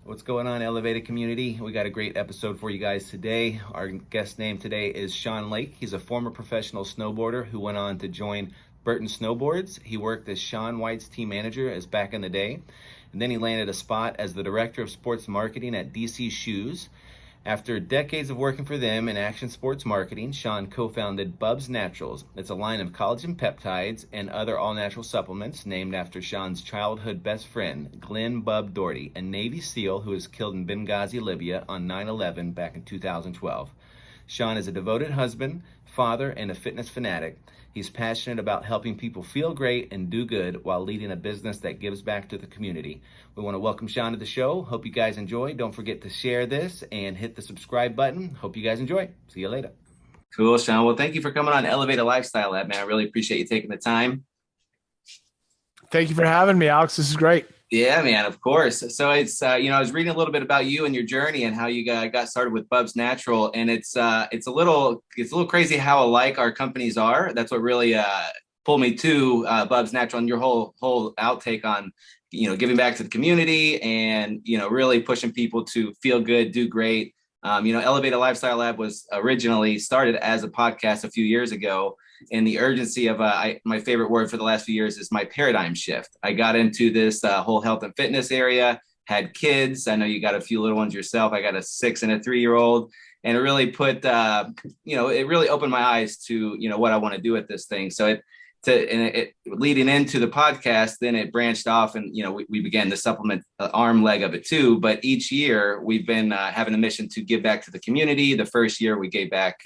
What's going on, Elevated community? We got a great episode for you guys today. Our guest name today is Shaun Lake. He's a former professional snowboarder who went on to join Burton Snowboards. He worked as Shaun White's team manager as back in the day, and then he landed a spot as the director of sports marketing at DC Shoes. After decades of working for them in action sports marketing, Shaun co-founded BUBS Naturals. It's a line of collagen peptides and other all-natural supplements named after Shaun's childhood best friend, Glenn "Bub" Doherty, a Navy SEAL who was killed in Benghazi, Libya on 9/11 back in 2012. Shaun is a devoted husband, father, and a fitness fanatic. He's passionate about helping people feel great and do good while leading a business that gives back to the community. We want to welcome Shaun to the show. Hope you guys enjoy. Don't forget to share this and hit the subscribe button. Hope you guys enjoy. See you later. Cool, Shaun. Well, thank you for coming on Elevated Lifestyle Lab, man. I really appreciate you taking the time. Thank you for having me, Alex. This is great. Yeah, man, of course. So it's, I was reading a little bit about you and your journey and how you got started with BUBS Natural. And it's a little crazy how alike our companies are. That's what really pulled me to BUBS Natural and your whole outtake on, giving back to the community and, really pushing people to feel good, do great. Elevated Lifestyle Lab was originally started as a podcast a few years ago. And the urgency of my favorite word for the last few years is my paradigm shift. I got into this whole health and fitness area, had kids. I know you got a few little ones yourself. I got a 6 and a 3-year-old, and it really put, it really opened my eyes to, what I want to do with this thing. So it leading into the podcast, then it branched off and, we began to supplement the arm leg of it too. But each year we've been having a mission to give back to the community. The first year we gave back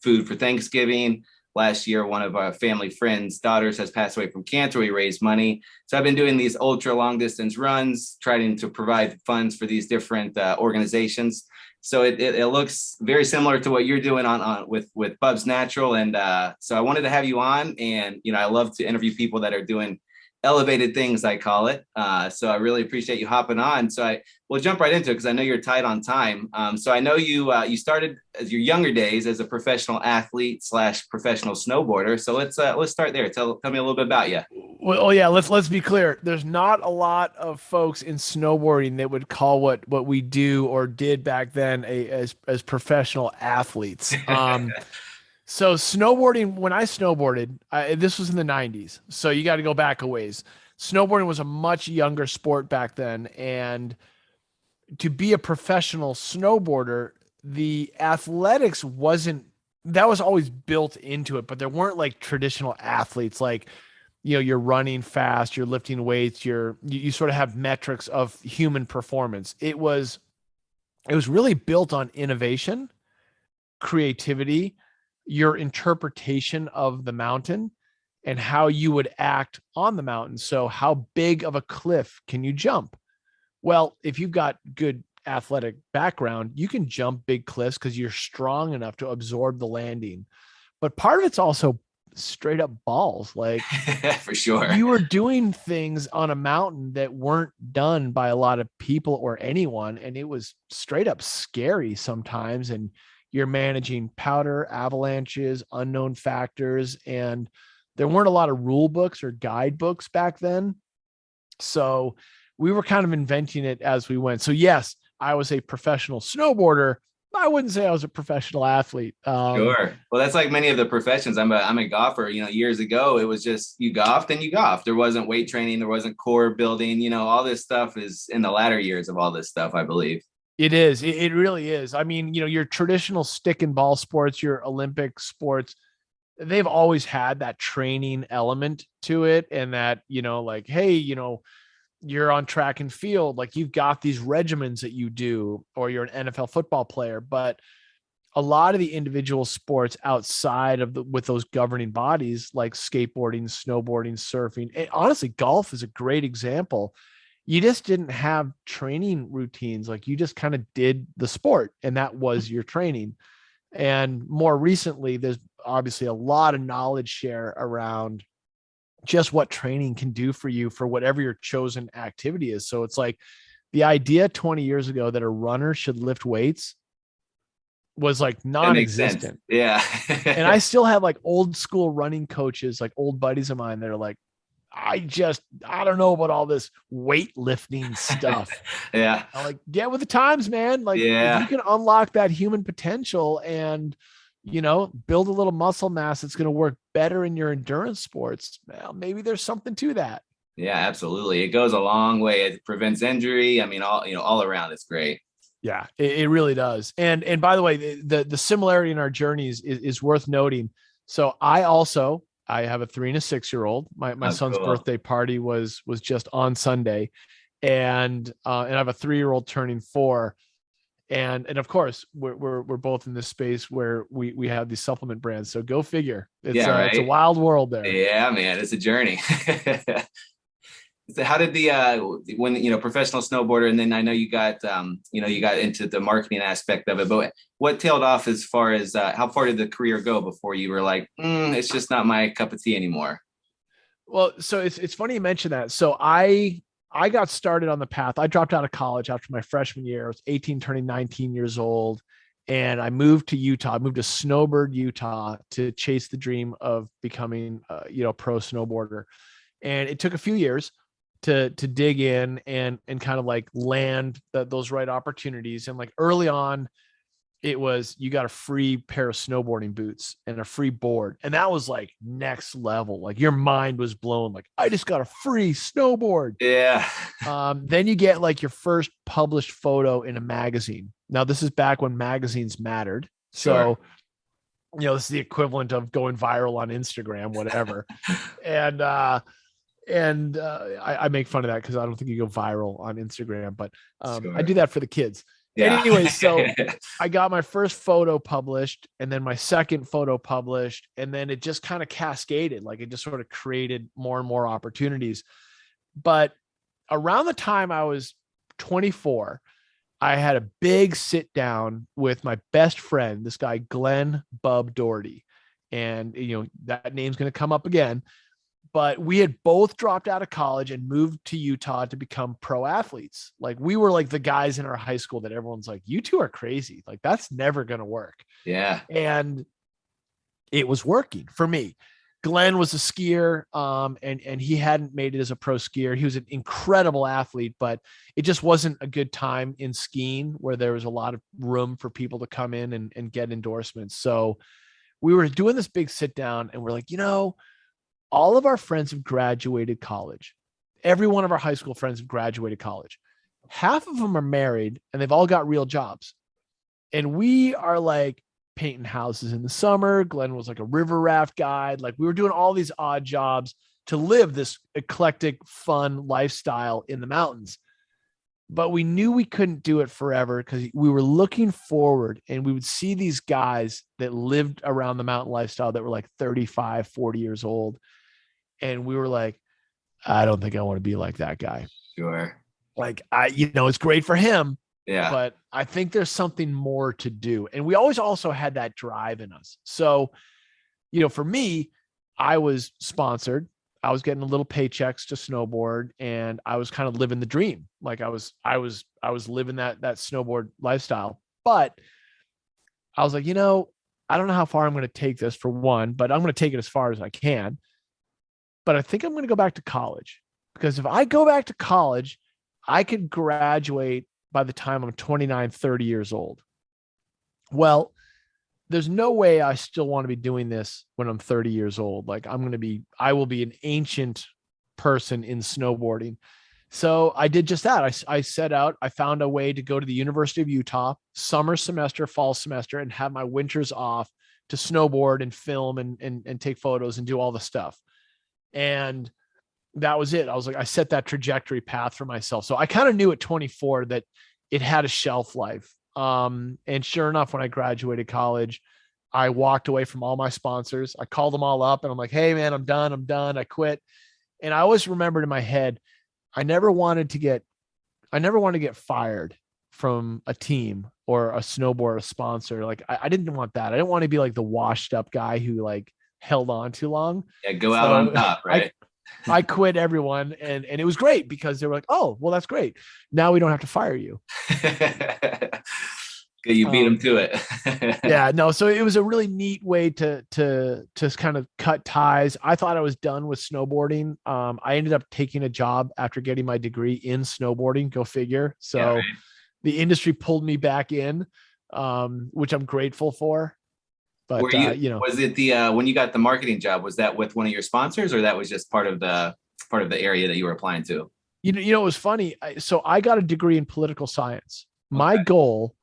food for Thanksgiving. Last year, one of our family friends' daughters has passed away from cancer. We raised money. So I've been doing these ultra long distance runs, trying to provide funds for these different organizations. So it looks very similar to what you're doing with BUBS Natural. And so I wanted to have you on. And, I love to interview people that are doing elevated things, I call it. So I really appreciate you hopping on. So we'll jump right into it because I know you're tight on time. So I know you started as your younger days as a professional athlete / professional snowboarder. So let's start there. Tell me a little bit about you. Well, yeah, let's be clear. There's not a lot of folks in snowboarding that would call what we do or did back then as professional athletes. So snowboarding, when I snowboarded, this was in the 90s. So you got to go back a ways. Snowboarding was a much younger sport back then. And to be a professional snowboarder, the athletics that was always built into it, but there weren't like traditional athletes, like, you're running fast, you're lifting weights, you sort of have metrics of human performance. It was really built on innovation, creativity, your interpretation of the mountain, and how you would act on the mountain. So how big of a cliff can you jump? Well, if you've got good athletic background, you can jump big cliffs because you're strong enough to absorb the landing. But part of it's also straight up balls. Like, for sure, you were doing things on a mountain that weren't done by a lot of people or anyone. And it was straight up scary sometimes. And you're managing powder, avalanches, unknown factors, and there weren't a lot of rule books or guidebooks back then. So we were kind of inventing it as we went. So yes, I was a professional snowboarder. I wouldn't say I was a professional athlete. Sure. Well, that's like many of the professions. I'm a golfer. Years ago, it was just you golfed and you golfed. There wasn't weight training. There wasn't core building. All this stuff is in the latter years of all this stuff, I believe. It is. It really is. I mean, your traditional stick and ball sports, your Olympic sports, they've always had that training element to it. And that, like, hey, you're on track and field, like you've got these regimens that you do, or you're an NFL football player. But a lot of the individual sports outside of with those governing bodies, like skateboarding, snowboarding, surfing, and honestly, golf is a great example. You just didn't have training routines. Like, you just kind of did the sport and that was your training. And more recently, there's obviously a lot of knowledge share around just what training can do for you for whatever your chosen activity is. So it's like the idea 20 years ago that a runner should lift weights was like non-existent. Yeah. And I still have like old school running coaches, like old buddies of mine that are like, I don't know about all this weightlifting stuff. Yeah. I'm like, get with the times, man. Like if you Yeah. can unlock that human potential and, build a little muscle mass that's going to work better in your endurance sports, well, maybe there's something to that. Yeah, absolutely. It goes a long way. It prevents injury. I mean, all around, it's great. Yeah, it really does. And by the way, the similarity in our journeys is worth noting. So I have a 3 and a 6 year old. My Oh, son's cool. birthday party was just on Sunday, and I have a 3 year old turning 4. And of course we're both in this space where we have these supplement brands. So go figure. Yeah, It's a right. wild world there. Yeah, man, it's a journey. So how did the when professional snowboarder, and then I know you got into the marketing aspect of it, but what tailed off as far as how far did the career go before you were like, it's just not my cup of tea anymore? Well, so it's funny you mention that. So I got started on the path. I dropped out of college after my freshman year. I was 18, turning 19 years old. And I moved to Utah. I moved to Snowbird, Utah to chase the dream of becoming, pro snowboarder. And it took a few years to dig in and kind of like land those right opportunities. And like early on, it was you got a free pair of snowboarding boots and a free board. And that was like next level. Like your mind was blown. Like, I just got a free snowboard. Yeah. Then you get like your first published photo in a magazine. Now, this is back when magazines mattered. Sure. So, this is the equivalent of going viral on Instagram, whatever. and I make fun of that because I don't think you go viral on Instagram, but I Sure. do that for the kids. Yeah. Anyways, so I got my first photo published and then my second photo published, and then it just kind of cascaded. Like it just sort of created more and more opportunities. But around the time I was 24, I had a big sit down with my best friend, this guy, Glenn Bub Doherty. And, that name's going to come up again. But we had both dropped out of college and moved to Utah to become pro athletes. Like we were like the guys in our high school that everyone's like, you two are crazy. Like that's never going to work. Yeah. And it was working for me. Glenn was a skier, and he hadn't made it as a pro skier. He was an incredible athlete, but it just wasn't a good time in skiing where there was a lot of room for people to come in and get endorsements. So we were doing this big sit down and we're like, all of our friends have graduated college. Every one of our high school friends have graduated college. Half of them are married and they've all got real jobs. And we are like painting houses in the summer. Glenn was like a river raft guide. Like we were doing all these odd jobs to live this eclectic, fun lifestyle in the mountains. But we knew we couldn't do it forever because we were looking forward and we would see these guys that lived around the mountain lifestyle that were like 35, 40 years old. And we were like, I don't think I want to be like that guy. Sure. Like it's great for him, Yeah. but I think there's something more to do. And we always also had that drive in us. So, for me, I was sponsored. I was getting a little paychecks to snowboard and I was kind of living the dream. Like I was living that snowboard lifestyle, but I was like, I don't know how far I'm going to take this for one, but I'm going to take it as far as I can. But I think I'm going to go back to college because if I go back to college, I could graduate by the time I'm 29, 30 years old. Well, there's no way I still want to be doing this when I'm 30 years old. Like I will be an ancient person in snowboarding. So I did just that. I set out, I found a way to go to the University of Utah, summer semester, fall semester, and have my winters off to snowboard and film and take photos and do all the stuff. And that was it. I was like, I set that trajectory path for myself. So I kind of knew at 24 that it had a shelf life. And sure enough, when I graduated college, I walked away from all my sponsors. I called them all up and I'm like, hey man, I'm done. I quit. And I always remembered in my head, I never wanted to get fired from a team or a snowboard, a sponsor. Like I didn't want that. I didn't want to be like the washed up guy who like held on too long. Yeah. Go out on top, right? I quit everyone and it was great because they were like, oh, well, that's great. Now we don't have to fire you. You beat him to it. Yeah, no. So it was a really neat way to kind of cut ties. I thought I was done with snowboarding. I ended up taking a job after getting my degree in snowboarding. Go figure. Yeah, So right. the industry pulled me back in, which I'm grateful for. Were But you, was it the when you got the marketing job, was that with one of your sponsors, or that was just part of the area that you were applying to? it was funny. So I got a degree in political science. My Okay. goal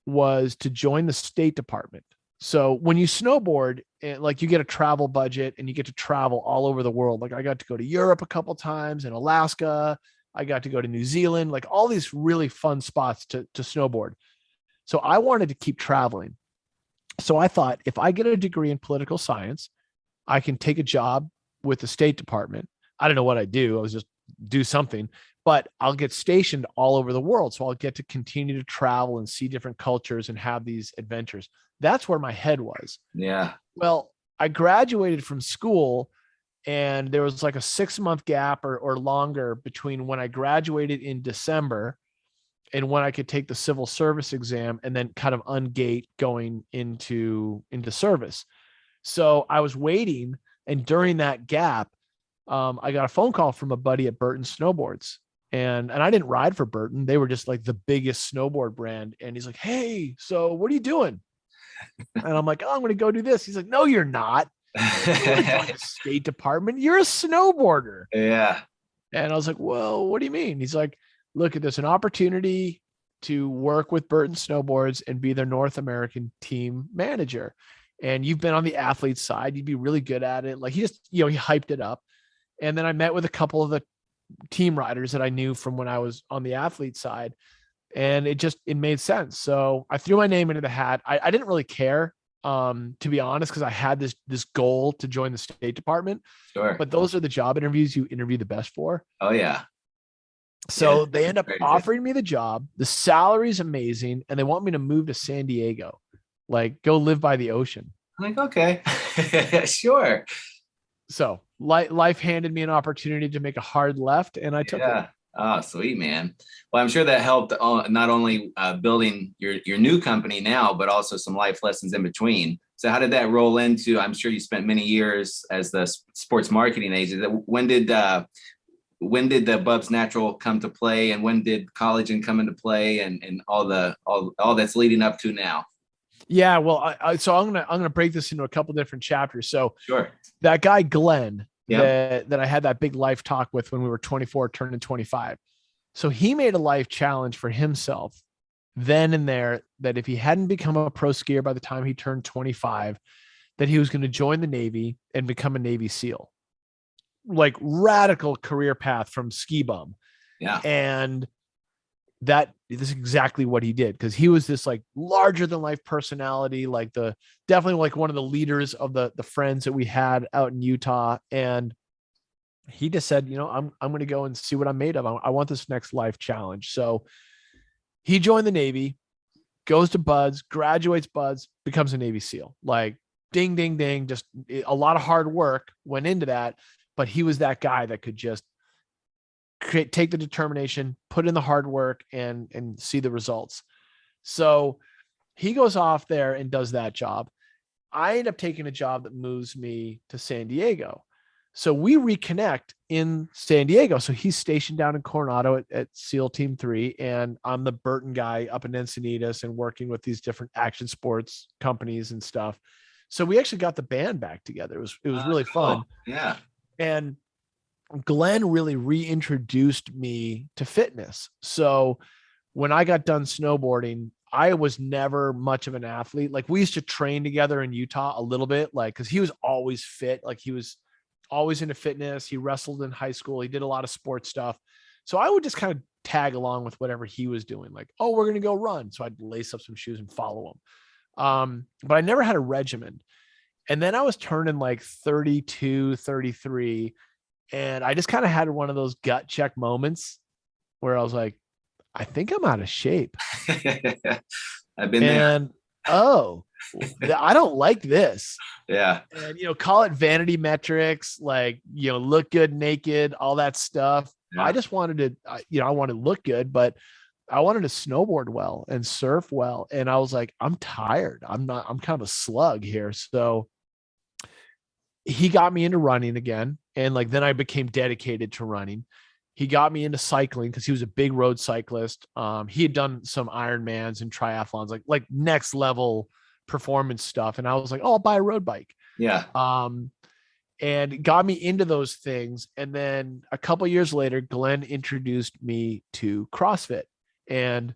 was to join the State Department. So when you snowboard, like you get a travel budget and you get to travel all over the world. Like I got to go to Europe a couple times in Alaska. I got to go to New Zealand, like all these really fun spots to snowboard. So I wanted to keep traveling. So I thought if I get a degree in political science, I can take a job with the State Department. I don't know what I do. I was just do something, but I'll get stationed all over the world. So I'll get to continue to travel and see different cultures and have these adventures. That's where my head was. Yeah. Well, I graduated from school and there was like a 6 month gap or longer between when I graduated in December and when I could take the civil service exam and then kind of ungate going into service. So I was waiting, and during that gap, I got a phone call from a buddy at Burton Snowboards, and I didn't ride for Burton. They were just like the biggest snowboard brand. And he's like, "Hey, so what are you doing?" And I'm like, "Oh, I'm going to go do this." He's like, "No, you're not. You don't want to join the State Department. You're a snowboarder." Yeah. And I was like, "Well, what do you mean?" He's like, "Look, there's an opportunity to work with Burton Snowboards and be their North American team manager. And you've been on the athlete side. You'd be really good at it." Like he just, he hyped it up. And then I met with a couple of the team riders that I knew from when I was on the athlete side. And it made sense. So I threw my name into the hat. I didn't really care, to be honest, because I had this goal to join the State Department. Sure. But those are the job interviews you interview the best for. Oh yeah. Yeah. So they end up offering me the job. The salary is amazing, and they want me to move to San Diego, like go live by the ocean. I'm like, okay. Sure. So life handed me an opportunity to make a hard left, and I took it. Yeah. Oh, sweet, man. Well, I'm sure that helped not only building your new company now, but also some life lessons in between. So how did that roll into? I'm sure you spent many years as the sports marketing agent. When did the BUBS Natural come to play, and when did collagen come into play, and all that's leading up to now? Yeah, well, so I'm gonna break this into a couple different chapters. So Sure. that guy Glenn, Yep. that I had that big life talk with when we were 24, turning 25. So he made a life challenge for himself then and there that if he hadn't become a pro skier by the time he turned 25, that he was going to join the Navy and become a Navy SEAL. Like radical career path from ski bum. Yeah. And this is exactly what he did, because he was this like larger than life personality, like definitely like one of the leaders of the friends that we had out in Utah. And he just said, I'm going to go and see what I'm made of. I want this next life challenge. So he joined the Navy, goes to BUDS, graduates BUDS, becomes a Navy SEAL. Like ding, ding, ding. Just a lot of hard work went into that. But he was that guy that could just take the determination, put in the hard work, and see the results. So he goes off there and does that job. I end up taking a job that moves me to San Diego. So we reconnect in San Diego. So he's stationed down in Coronado at SEAL Team 3. And I'm the Burton guy up in Encinitas and working with these different action sports companies and stuff. So we actually got the band back together. It was really fun. Yeah. And Glenn really reintroduced me to fitness. So when I got done snowboarding, I was never much of an athlete. Like we used to train together in Utah a little bit, like, cause he was always fit. Like he was always into fitness. He wrestled in high school. He did a lot of sports stuff. So I would just kind of tag along with whatever he was doing. Like, oh, we're going to go run. So I'd lace up some shoes and follow him. But I never had a regimen. And then I was turning like 32, 33. And I just kind of had one of those gut check moments where I was like, I think I'm out of shape. I've been there. And I don't like this. Yeah. And call it vanity metrics, like look good naked, all that stuff. Yeah. I just wanted to I wanted to look good, but I wanted to snowboard well and surf well. And I was like, I'm tired. I'm kind of a slug here. So he got me into running again. And like, then I became dedicated to running. He got me into cycling because he was a big road cyclist. He had done some Ironmans and triathlons, like next level performance stuff. And I was like, oh, I'll buy a road bike. Yeah. And got me into those things. And then a couple years later, Glenn introduced me to CrossFit. And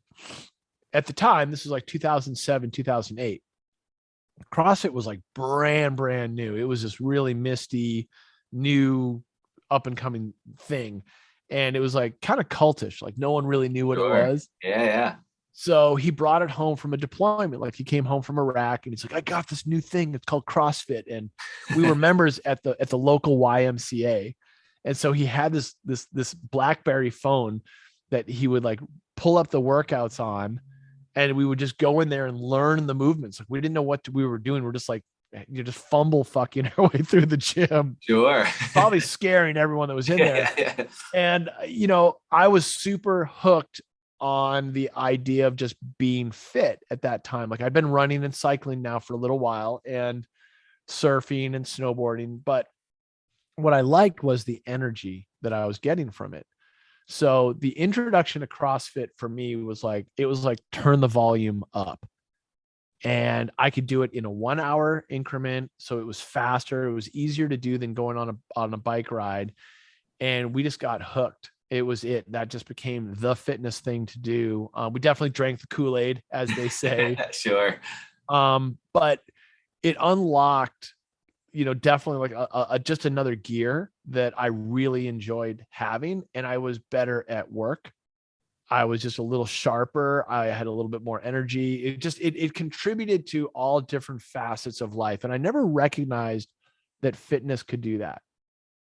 at the time, this was like 2007, 2008. CrossFit was like brand new. It was this really misty, new, up and coming thing. And it was like kind of cultish. Like no one really knew what it Sure. was. Yeah. Yeah. So he brought it home from a deployment. Like he came home from Iraq and he's like, I got this new thing. It's called CrossFit. And we were members at the local YMCA. And so he had this BlackBerry phone that he would like pull up the workouts on, and we would just go in there and learn the movements. Like we didn't know what we were doing. We're just like, you just fumble fucking our way through the gym. Sure. Probably scaring everyone that was in there. Yeah. And, I was super hooked on the idea of just being fit at that time. Like I'd been running and cycling now for a little while and surfing and snowboarding, but what I liked was the energy that I was getting from it. So the introduction to CrossFit for me was like, it was like turn the volume up. And I could do it in a 1 hour increment. So it was faster. It was easier to do than going on a bike ride. And we just got hooked. It was it. That just became the fitness thing to do. We definitely drank the Kool-Aid, as they say. Sure. But it unlocked, definitely like a just another gear that I really enjoyed having. And I was better at work. I was just a little sharper. I had a little bit more energy. It contributed to all different facets of life. And I never recognized that fitness could do that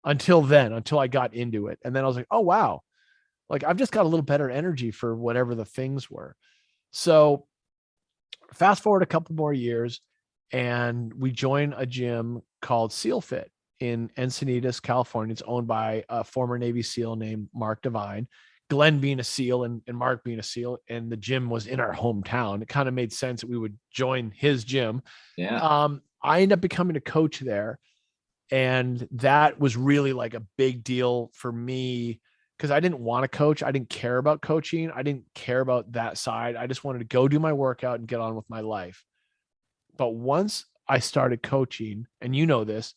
until I got into it. And then I was like, oh, wow. Like I've just got a little better energy for whatever the things were. So fast forward a couple more years and we joined a gym called Seal Fit in Encinitas, California. It's owned by a former Navy SEAL named Mark Devine. Glenn being a SEAL and Mark being a SEAL, and the gym was in our hometown. It kind of made sense that we would join his gym. Yeah. I ended up becoming a coach there. And that was really like a big deal for me because I didn't want to coach. I didn't care about coaching. I didn't care about that side. I just wanted to go do my workout and get on with my life. But once I started coaching, and this,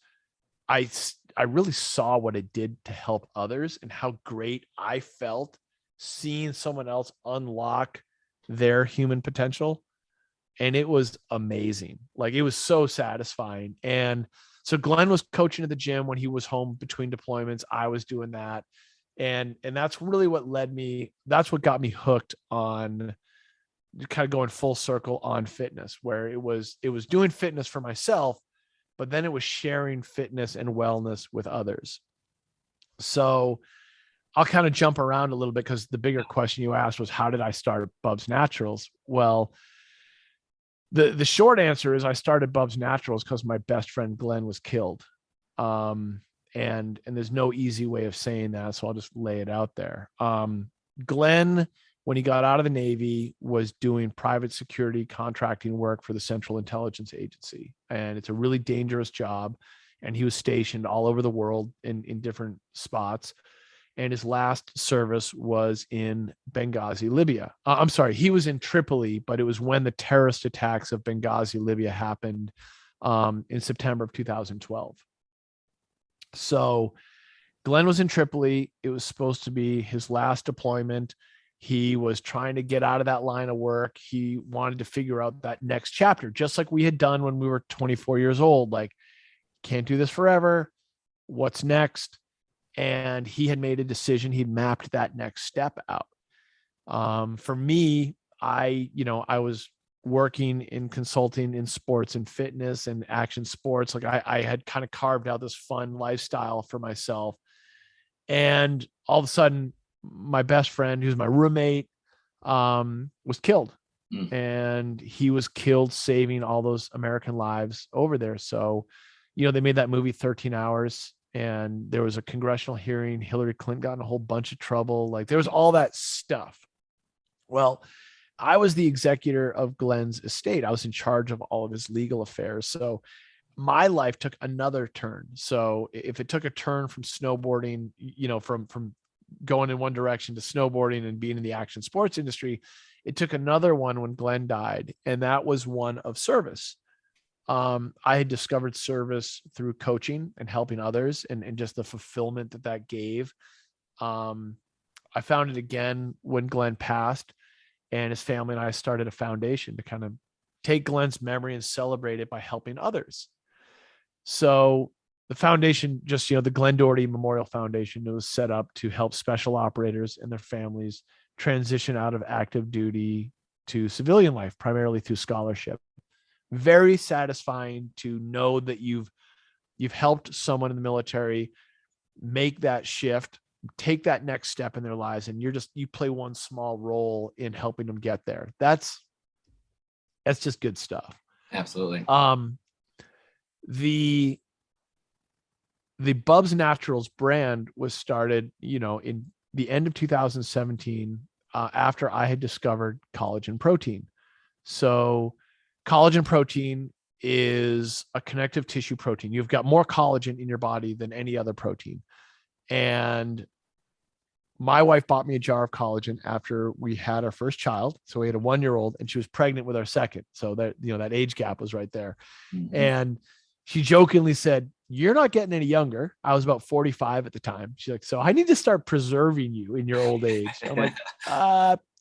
I really saw what it did to help others and how great I felt seeing someone else unlock their human potential. And it was amazing. Like it was so satisfying. And so Glenn was coaching at the gym when he was home between deployments. I was doing that. And that's really what that's what got me hooked on kind of going full circle on fitness, where it was doing fitness for myself, but then it was sharing fitness and wellness with others. So I'll kind of jump around a little bit because the bigger question you asked was, how did I start BUBS Naturals? Well, the short answer is I started BUBS Naturals because my best friend Glenn was killed. And there's no easy way of saying that, so I'll just lay it out there. Glenn, when he got out of the Navy, was doing private security contracting work for the Central Intelligence Agency. And it's a really dangerous job. And he was stationed all over the world in different spots. And his last service was in Benghazi, Libya. I'm sorry, he was in Tripoli, but it was when the terrorist attacks of Benghazi, Libya happened in September of 2012. So Glenn was in Tripoli. It was supposed to be his last deployment. He was trying to get out of that line of work. He wanted to figure out that next chapter, just like we had done when we were 24 years old. Like, can't do this forever. What's next? And he had made a decision. He'd mapped that next step out. For me, I was working in consulting in sports and fitness and action sports. Like I had kind of carved out this fun lifestyle for myself. And all of a sudden, my best friend, who's my roommate, was killed. And he was killed saving all those American lives over there. So, they made that movie 13 Hours. And there was a congressional hearing. Hillary Clinton got in a whole bunch of trouble. Like there was all that stuff. Well, I was the executor of Glenn's estate. I was in charge of all of his legal affairs. So my life took another turn. So if it took a turn from snowboarding, from going in one direction to snowboarding and being in the action sports industry, it took another one when Glenn died. And that was one of service. I had discovered service through coaching and helping others, and just the fulfillment that gave. I found it again when Glenn passed, and his family and I started a foundation to kind of take Glenn's memory and celebrate it by helping others. So the foundation, just, the Glenn Doherty Memorial Foundation, it was set up to help special operators and their families transition out of active duty to civilian life, primarily through scholarship. Very satisfying to know that you've helped someone in the military make that shift, take that next step in their lives, and you play one small role in helping them get there. That's just good stuff. Absolutely. The BUBS Naturals brand was started, in the end of 2017, after I had discovered collagen protein. So collagen protein is a connective tissue protein. You've got more collagen in your body than any other protein. And my wife bought me a jar of collagen after we had our first child. So we had a 1-year-old, and she was pregnant with our second. So that, that age gap was right there. Mm-hmm. And she jokingly said, "You're not getting any younger." I was about 45 at the time. She's like, "So I need to start preserving you in your old age." I'm like,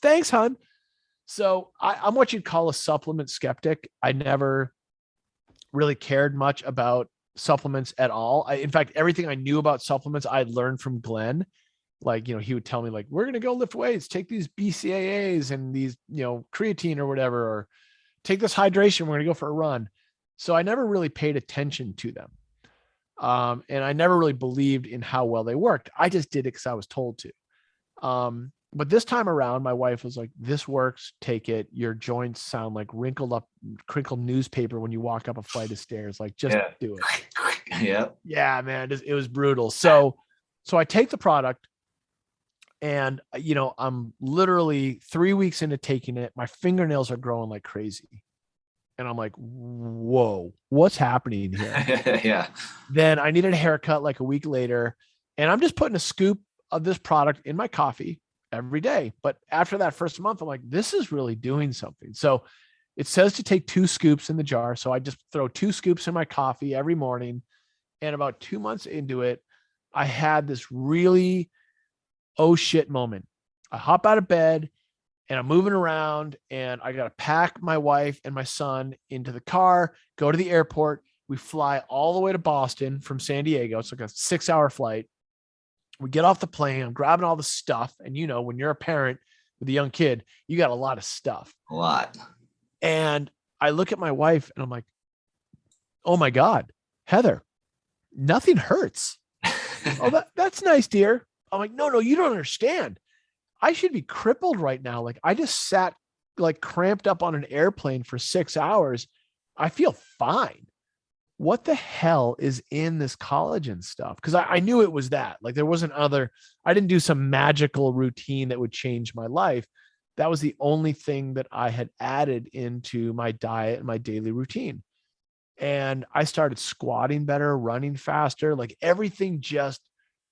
thanks, hon. So I'm what you'd call a supplement skeptic. I never really cared much about supplements at all. In fact, everything I knew about supplements, I learned from Glenn. Like, he would tell me, like, "We're going to go lift weights, take these BCAAs and these, creatine or whatever, or take this hydration. We're going to go for a run." So I never really paid attention to them. And I never really believed in how well they worked. I just did it because I was told to. But this time around, my wife was like, "This works. Take it. Your joints sound like crinkled newspaper when you walk up a flight of stairs. Like, just do it." Yeah. Yeah, man. It was brutal. So I take the product, and, I'm literally 3 weeks into taking it. My fingernails are growing like crazy. And I'm like, whoa, what's happening here? Yeah. Then I needed a haircut like a week later, and I'm just putting a scoop of this product in my coffee every day. But after that first month, I'm like, this is really doing something. So it says to take 2 scoops in the jar. So I just throw 2 scoops in my coffee every morning. And about 2 months into it, I had this really, oh shit moment. I hop out of bed and I'm moving around, and I got to pack my wife and my son into the car, go to the airport. We fly all the way to Boston from San Diego. It's like a 6-hour flight. We get off the plane. I'm grabbing all the stuff. And, when you're a parent with a young kid, you got a lot of stuff. A lot. And I look at my wife and I'm like, "Oh my God, Heather, nothing hurts." "Oh, that's nice, dear." I'm like, no, you don't understand. I should be crippled right now. Like, I just sat like cramped up on an airplane for 6 hours. I feel fine. What the hell is in this collagen stuff? Because I knew it was that. Like, there wasn't I didn't do some magical routine that would change my life. That was the only thing that I had added into my diet and my daily routine. And I started squatting better, running faster. Like, everything just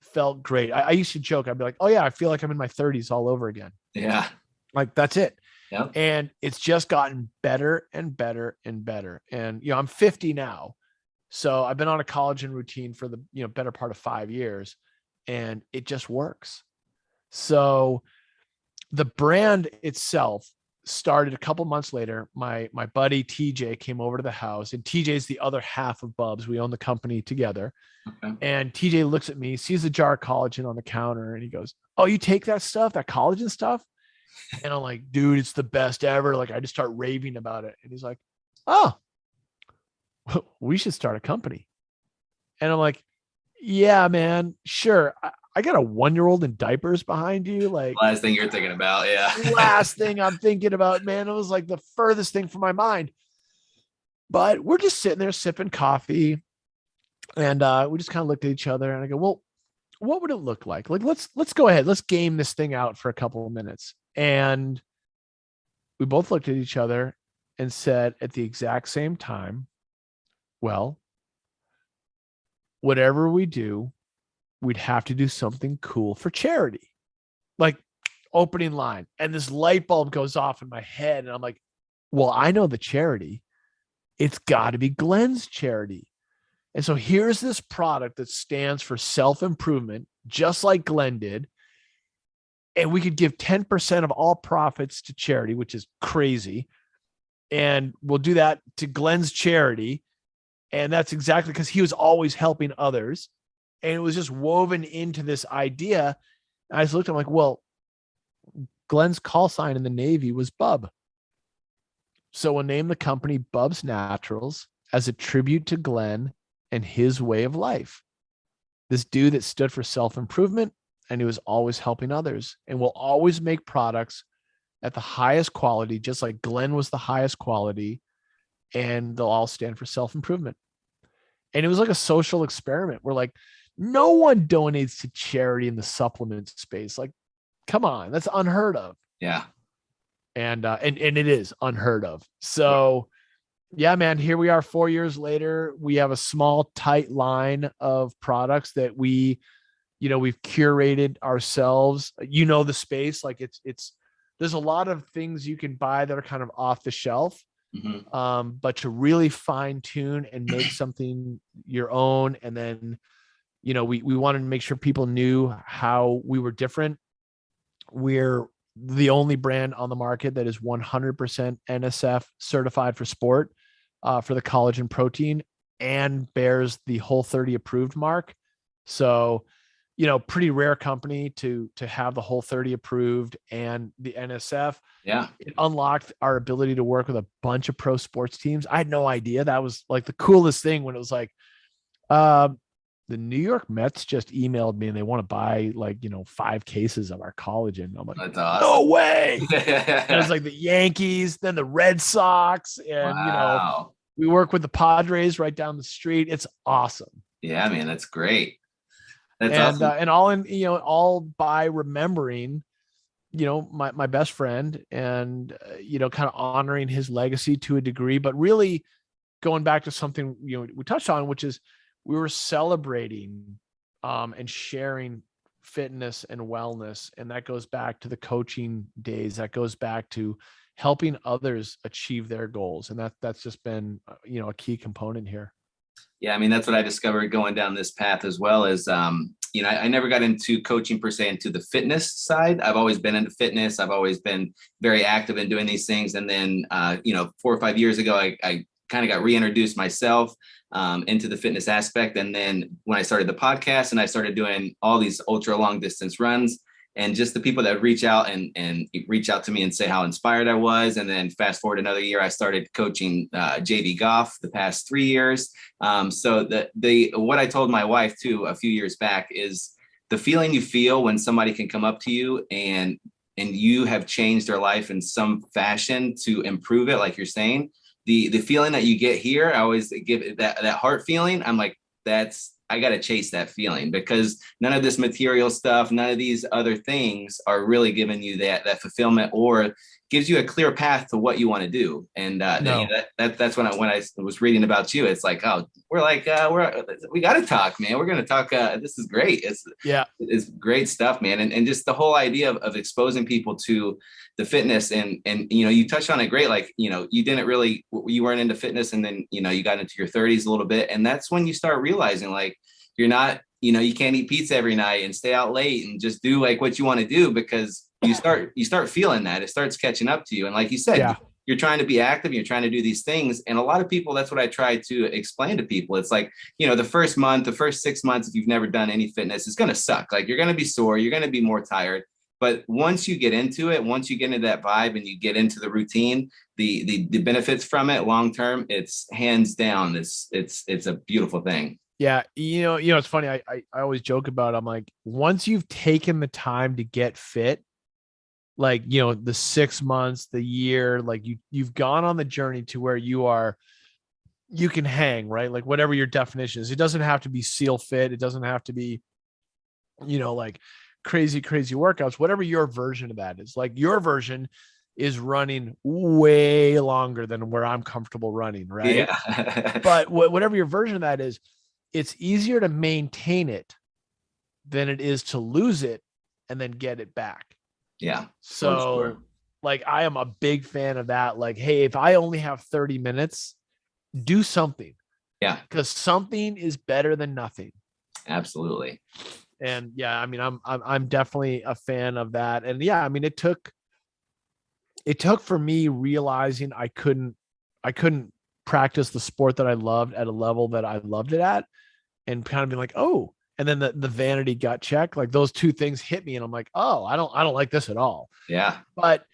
felt great. I used to joke. I'd be like, "Oh yeah, I feel like I'm in my 30s all over again." Yeah. Like, that's it. Yep. And it's just gotten better and better and better. And, I'm 50 now. So I've been on a collagen routine for the, better part of 5 years, and it just works. So the brand itself started a couple months later. My buddy TJ came over to the house, and TJ is the other half of BUBS. We own the company together. Okay. And TJ looks at me, sees a jar of collagen on the counter, and he goes, "Oh, you take that stuff, that collagen stuff?" And I'm like, "Dude, it's the best ever." Like, I just start raving about it. And he's like, "Oh, we should start a company." And I'm like, "Yeah, man, sure. I got a 1-year-old in diapers behind you." Like, last thing you're thinking about. Yeah. Last thing I'm thinking about, man. It was like the furthest thing from my mind. But we're just sitting there sipping coffee, and we just kind of looked at each other, and I go, "Well, what would it look like? Like, let's go ahead. Let's game this thing out for a couple of minutes." And we both looked at each other and said at the exact same time, well, whatever we do, we'd have to do something cool for charity. Like, opening line. And this light bulb goes off in my head. And I'm like, well, I know the charity. It's got to be Glenn's charity. And so here's this product that stands for self-improvement, just like Glenn did. And we could give 10% of all profits to charity, which is crazy. And we'll do that to Glenn's charity. And that's exactly because he was always helping others. And it was just woven into this idea. I just looked at him like, well, Glenn's call sign in the Navy was Bub. So we'll name the company BUBS Naturals as a tribute to Glenn and his way of life. This dude that stood for self-improvement, and he was always helping others, and will always make products at the highest quality, just like Glenn was the highest quality, and they'll all stand for self-improvement. And it was like a social experiment where like no one donates to charity in the supplement space. Like, come on, that's unheard of. Yeah. And it is unheard of. So yeah, man, here we are 4 years later. We have a small, tight line of products that we've curated ourselves. The space, like it's there's a lot of things you can buy that are kind of off the shelf. Mm-hmm. But to really fine tune and make something your own. And then, we wanted to make sure people knew how we were different. We're the only brand on the market that is 100% NSF certified for sport, for the collagen protein, and bears the Whole30 approved mark. So, pretty rare company to have the Whole30 approved and the NSF. Yeah. It unlocked our ability to work with a bunch of pro sports teams. I had no idea. That was like the coolest thing when it was like, the New York Mets just emailed me and they want to buy 5 cases of our collagen. I'm like, that's awesome. No way. And it was like the Yankees, then the Red Sox. And, wow. We work with the Padres right down the street. It's awesome. Yeah, man, that's great. That's awesome. And all by remembering, my best friend and, kind of honoring his legacy to a degree, but really going back to something, we touched on, which is we were celebrating and sharing fitness and wellness. And that goes back to the coaching days. That goes back to helping others achieve their goals. And that's just been, a key component here. Yeah. I mean, that's what I discovered going down this path as well as, I never got into coaching per se into the fitness side. I've always been into fitness. I've always been very active in doing these things. And then, 4 or 5 years ago, I kind of got reintroduced myself into the fitness aspect. And then when I started the podcast and I started doing all these ultra long distance runs, and just the people that reach out and reach out to me and say how inspired I was. And then fast forward another year, I started coaching JV golf the past 3 years. So what I told my wife too, a few years back, is the feeling you feel when somebody can come up to you and you have changed their life in some fashion to improve it. Like you're saying, the feeling that you get here, I always give it that heart feeling. I'm like, I got to chase that feeling, because none of this material stuff, none of these other things are really giving you that fulfillment or gives you a clear path to what you want to do. And that's when I was reading about you, it's like, oh, we got to talk, man. We're going to talk. This is great. It's great stuff, man. And just the whole idea of exposing people to the fitness and, you touched on it great. Like, you weren't into fitness, and then, you got into your 30s a little bit. And that's when you start realizing like, you're not, you can't eat pizza every night and stay out late and just do like what you want to do, because you start feeling that it starts catching up to you. And like you said, you're trying to be active, you're trying to do these things. And a lot of people, that's what I try to explain to people. It's like, the first month, the first 6 months, if you've never done any fitness, it's going to suck. Like, you're going to be sore, you're going to be more tired. But once you get into it, once you get into that vibe and you get into the routine, the benefits from it long term, it's hands down, it's a beautiful thing. Yeah. It's funny. I always joke about it. I'm like, once you've taken the time to get fit, like, the 6 months, the year, like you've gone on the journey to where you can hang, right? Like, whatever your definition is, it doesn't have to be SEAL fit. It doesn't have to be, like crazy workouts, whatever your version of that is. Like, your version is running way longer than where I'm comfortable running, right? Yeah. But whatever your version of that is, it's easier to maintain it than it is to lose it and then get it back. Yeah, for sure. So like I am a big fan of that. Like, hey, if I only have 30 minutes, do something, Yeah, because something is better than nothing. absolutely. And yeah, I mean, I'm definitely a fan of that. And yeah, I mean, it took for me realizing I couldn't practice the sport that I loved at a level that I loved it at, and kind of being like, oh, and then the vanity gut check, like those two things hit me, and I'm like, oh, I don't like this at all. Yeah. But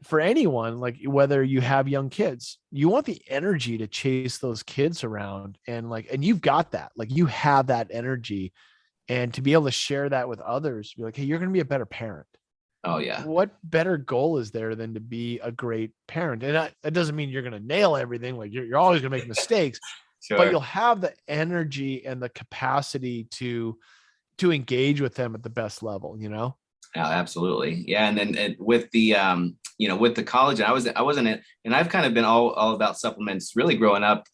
for anyone, like whether you have young kids, you want the energy to chase those kids around, and like, and you've got that, like you have that energy, and to be able to share that with others, be like, hey, you're going to be a better parent. Oh yeah. What better goal is there than to be a great parent? And that doesn't mean you're going to nail everything. Like you're always going to make mistakes, but Sure. you'll have the energy and the capacity to engage with them at the best level, you know? Yeah, absolutely. Yeah. And then with the, with the collagen, I wasn't it. And I've kind of been all about supplements really growing up.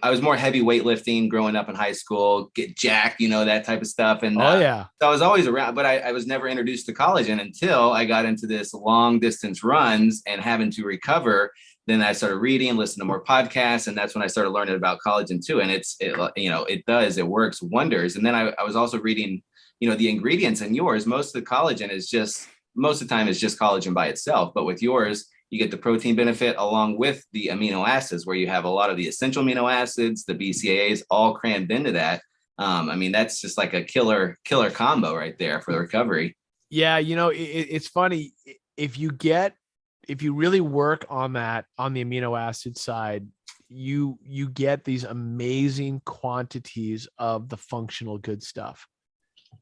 I was more heavy weightlifting growing up in high school, get jacked, that type of stuff. And Oh yeah. so I was always around, but I was never introduced to collagen until I got into this long distance runs and having to recover. Then I started reading, listening to more podcasts, and that's when I started learning about collagen too. And it works wonders. And then I was also reading, the ingredients in yours. Most of the collagen is most of the time is just collagen by itself, but with yours, you get the protein benefit along with the amino acids, where you have a lot of the essential amino acids, the BCAAs, all crammed into that. That's just like a killer combo right there for the recovery. Yeah. It's funny if you really work on that, on the amino acid side, you get these amazing quantities of the functional good stuff.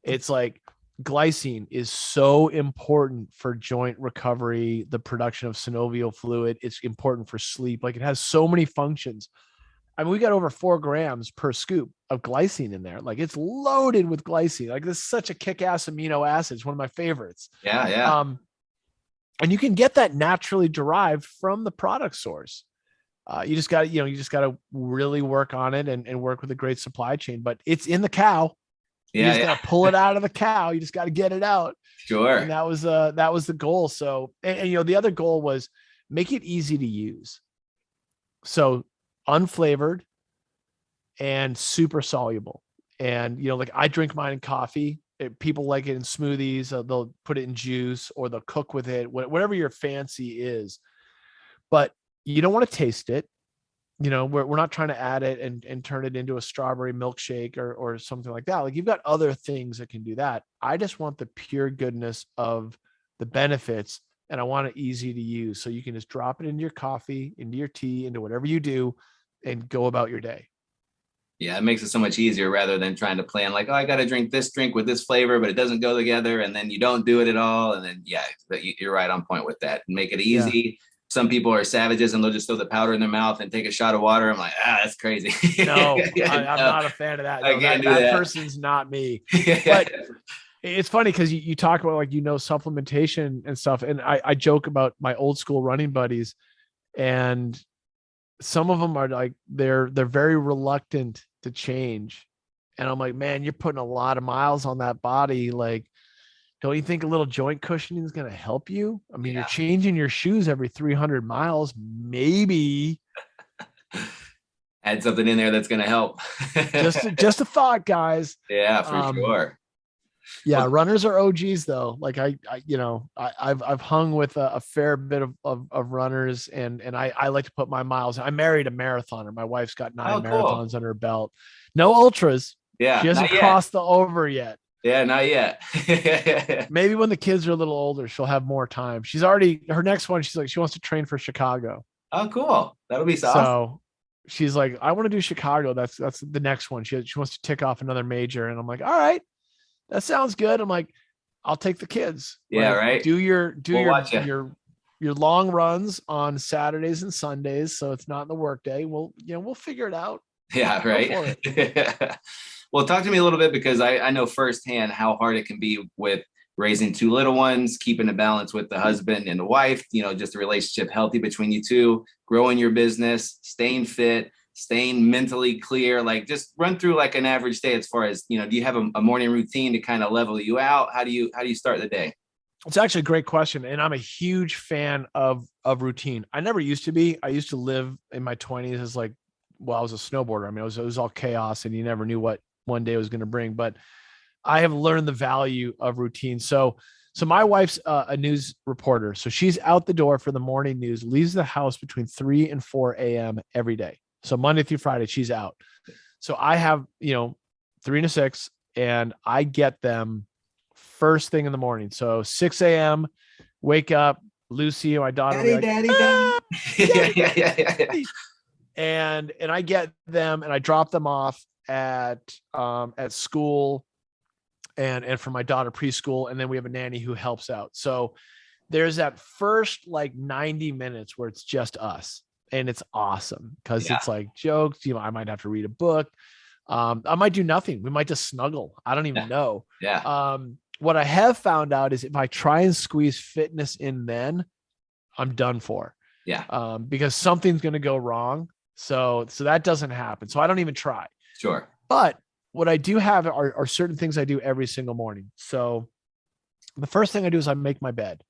It's like glycine is so important for joint recovery, the production of synovial fluid. It's important for sleep. Like it has so many functions. I mean, we got over 4 grams per scoop of glycine in there. Like it's loaded with glycine. Like this is such a kick-ass amino acid. It's one of my favorites. Yeah, yeah. And you can get that naturally derived from the product source. You just got to really work on it and work with a great supply chain, but it's in the cow. You just got to pull it out of the cow. You just got to get it out. Sure. And that was the goal. So, and the other goal was make it easy to use. So unflavored and super soluble. And, like I drink mine in coffee. People like it in smoothies. They'll put it in juice or they'll cook with it, whatever your fancy is. But you don't want to taste it. We're not trying to add it and turn it into a strawberry milkshake or something like that. Like you've got other things that can do that. I just want the pure goodness of the benefits, and I want it easy to use. So you can just drop it into your coffee, into your tea, into whatever you do, and go about your day. Yeah, it makes it so much easier rather than trying to plan like, oh, I got to drink this drink with this flavor, but it doesn't go together. And then you don't do it at all. And then, yeah, you're right on point with that. Make it easy. Yeah. Some people are savages and they'll just throw the powder in their mouth and take a shot of water. I'm like, that's crazy. No, I'm not a fan of that. No, that person's not me. But it's funny because you talk about supplementation and stuff. And I joke about my old school running buddies, and some of them are like, they're very reluctant to change. And I'm like, man, you're putting a lot of miles on that body. Like, don't you think a little joint cushioning is going to help you? I mean, You're changing your shoes every 300 miles. Maybe add something in there that's going to help. just a thought, guys. Yeah, for sure. Yeah, runners are OGs though. Like I've hung with a fair bit of runners, and I like to put my miles. I married a marathoner. My wife's got 9 marathons under her belt. No ultras. Yeah, she hasn't crossed the over yet. Yeah, not yet. Maybe when the kids are a little older, she'll have more time. She's already, her next one, she's like, she wants to train for Chicago. Oh, cool. That'll be awesome. So she's like, I want to do Chicago. That's the next one. She wants to tick off another major. And I'm like, all right, that sounds good. I'm like, I'll take the kids. Yeah, right. Do your long runs on Saturdays and Sundays, so it's not in the workday. We'll figure it out. Yeah, right. Well, talk to me a little bit, because I know firsthand how hard it can be with raising two little ones, keeping a balance with the husband and the wife, just a relationship healthy between you two, growing your business, staying fit, staying mentally clear. Like, just run through like an average day as far as, do you have a morning routine to kind of level you out? How do you start the day? It's actually a great question. And I'm a huge fan of routine. I never used to be. I used to live in my 20s as like, well, I was a snowboarder. I mean, it was all chaos and you never knew what one day was going to bring, but I have learned the value of routine. So my wife's a news reporter. So she's out the door for the morning news, leaves the house between 3 and 4 a.m. every day. So Monday through Friday, she's out. So I have, 3 to 6, and I get them first thing in the morning. So 6 a.m., wake up, Lucy, my daughter, Daddy. Yeah. And I get them and I drop them off at school and for my daughter preschool. And then we have a nanny who helps out. So there's that first like 90 minutes where it's just us, and it's awesome because it's like jokes. I might have to read a book. I might do nothing. We might just snuggle. I don't even know. Yeah. What I have found out is if I try and squeeze fitness in, then I'm done for. Yeah. Because something's going to go wrong. So that doesn't happen. So I don't even try. Sure. But what I do have are certain things I do every single morning. So the first thing I do is I make my bed.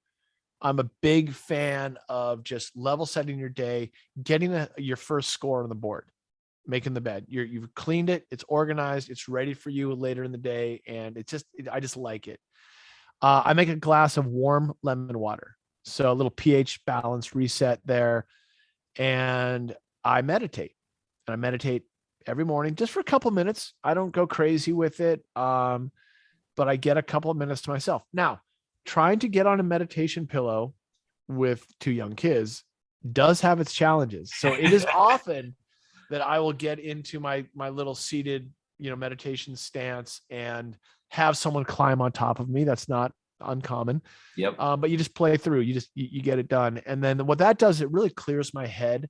I'm a big fan of just level setting your day, getting your first score on the board, making the bed. You've cleaned it. It's organized. It's ready for you later in the day. And I just like it. I make a glass of warm lemon water. So a little pH balance reset there. And I meditate. And I meditate every morning just for a couple minutes. I don't go crazy with it. But I get a couple of minutes to myself. Now, trying to get on a meditation pillow with 2 young kids does have its challenges. So it is often that I will get into my little seated, meditation stance and have someone climb on top of me. That's not uncommon. Yep. But you just play through, you get it done. And then what that does, it really clears my head.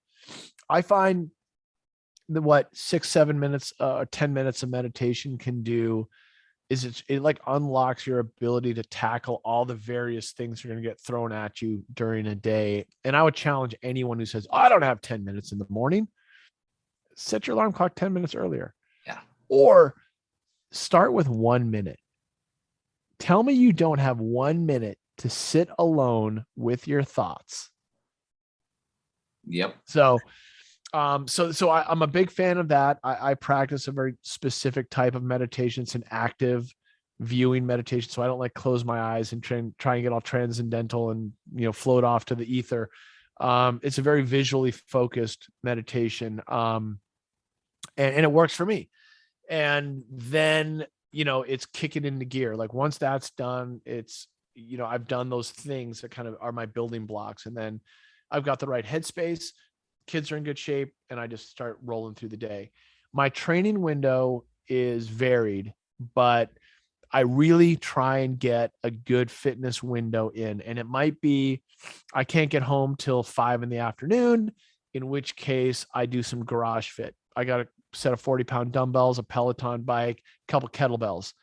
I find that 6, 7 minutes, 10 minutes of meditation can do is it like unlocks your ability to tackle all the various things that are going to get thrown at you during a day. And I would challenge anyone who says, I don't have 10 minutes in the morning. Set your alarm clock 10 minutes earlier. Yeah. Or start with 1 minute. Tell me you don't have 1 minute to sit alone with your thoughts. Yep. So I'm a big fan of that. I practice a very specific type of meditation. It's an active viewing meditation. So I don't like close my eyes and try and get all transcendental and, float off to the ether. It's a very visually focused meditation. And it works for me. And then, it's kicking into gear. Like once that's done, it's, I've done those things that kind of are my building blocks. And then I've got the right headspace, kids are in good shape, and I just start rolling through the day. My training window is varied, but I really try and get a good fitness window in. And it might be, I can't get home till 5 p.m, in which case I do some garage fit. I got a set of 40-pound dumbbells, a Peloton bike, a couple kettlebells.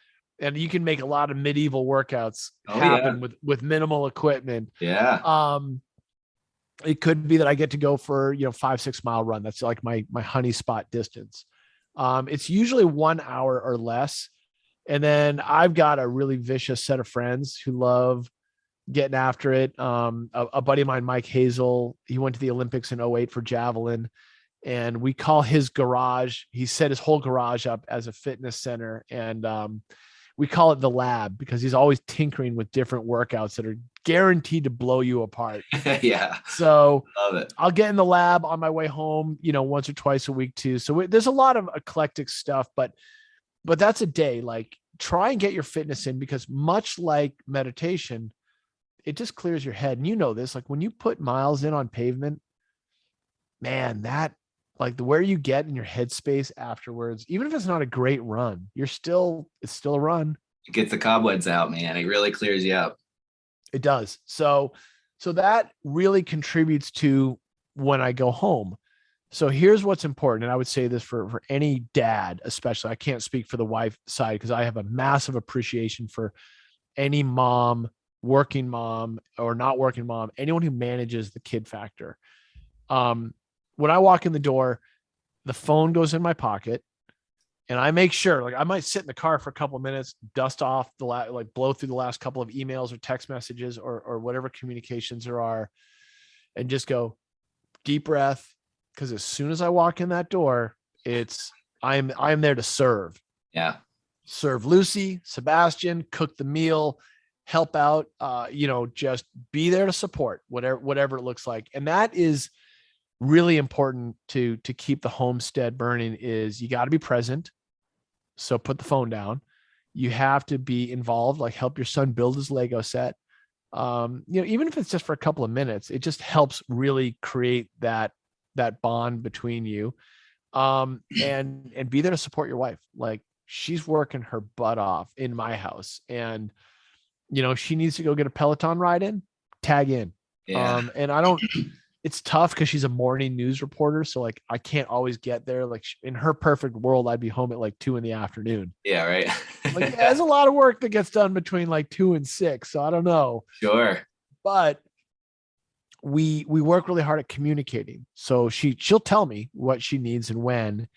And you can make a lot of medieval workouts happen with minimal equipment. Yeah. It could be that I get to go for, 5-6 mile run. That's like my honey spot distance. It's usually 1 hour or less. And then I've got a really vicious set of friends who love getting after it. A buddy of mine, Mike Hazel, he went to the Olympics in 2008 for javelin, and we call his garage. He set his whole garage up as a fitness center. And, we call it the lab because he's always tinkering with different workouts that are guaranteed to blow you apart. Yeah. So love it. I'll get in the lab on my way home, once or twice a week too. So there's a lot of eclectic stuff, but that's a day. Like try and get your fitness in, because much like meditation, it just clears your head. And this, like when you put miles in on pavement, man, that like where you get in your headspace afterwards, even if it's not a great run, it's still a run. It gets the cobwebs out, man. It really clears you up. It does. So that really contributes to when I go home. So here's what's important. And I would say this for any dad, especially. I can't speak for the wife side because I have a massive appreciation for any mom, working mom or not working mom, anyone who manages the kid factor. When I walk in the door, the phone goes in my pocket, and I make sure, like, I might sit in the car for a couple of minutes, dust off like blow through the last couple of emails or text messages or whatever communications there are, and just go deep breath. Cause as soon as I walk in that door, I'm there to serve. Yeah. Serve Lucy, Sebastian, cook the meal, help out, just be there to support whatever it looks like. And that is really important to keep the homestead burning. Is you got to be present. So put the phone down. You have to be involved, like help your son build his Lego set. Even if it's just for a couple of minutes, it just helps really create that bond between you. And be there to support your wife. Like, she's working her butt off in my house, and she needs to go get a Peloton ride in, tag in. Yeah. And it's tough because she's a morning news reporter. So like, I can't always get there. Like, in her perfect world, I'd be home at like 2 p.m. Yeah. Right. Like, yeah, there's a lot of work that gets done between like 2 and 6. So I don't know. Sure. But we work really hard at communicating. So she'll tell me what she needs and when,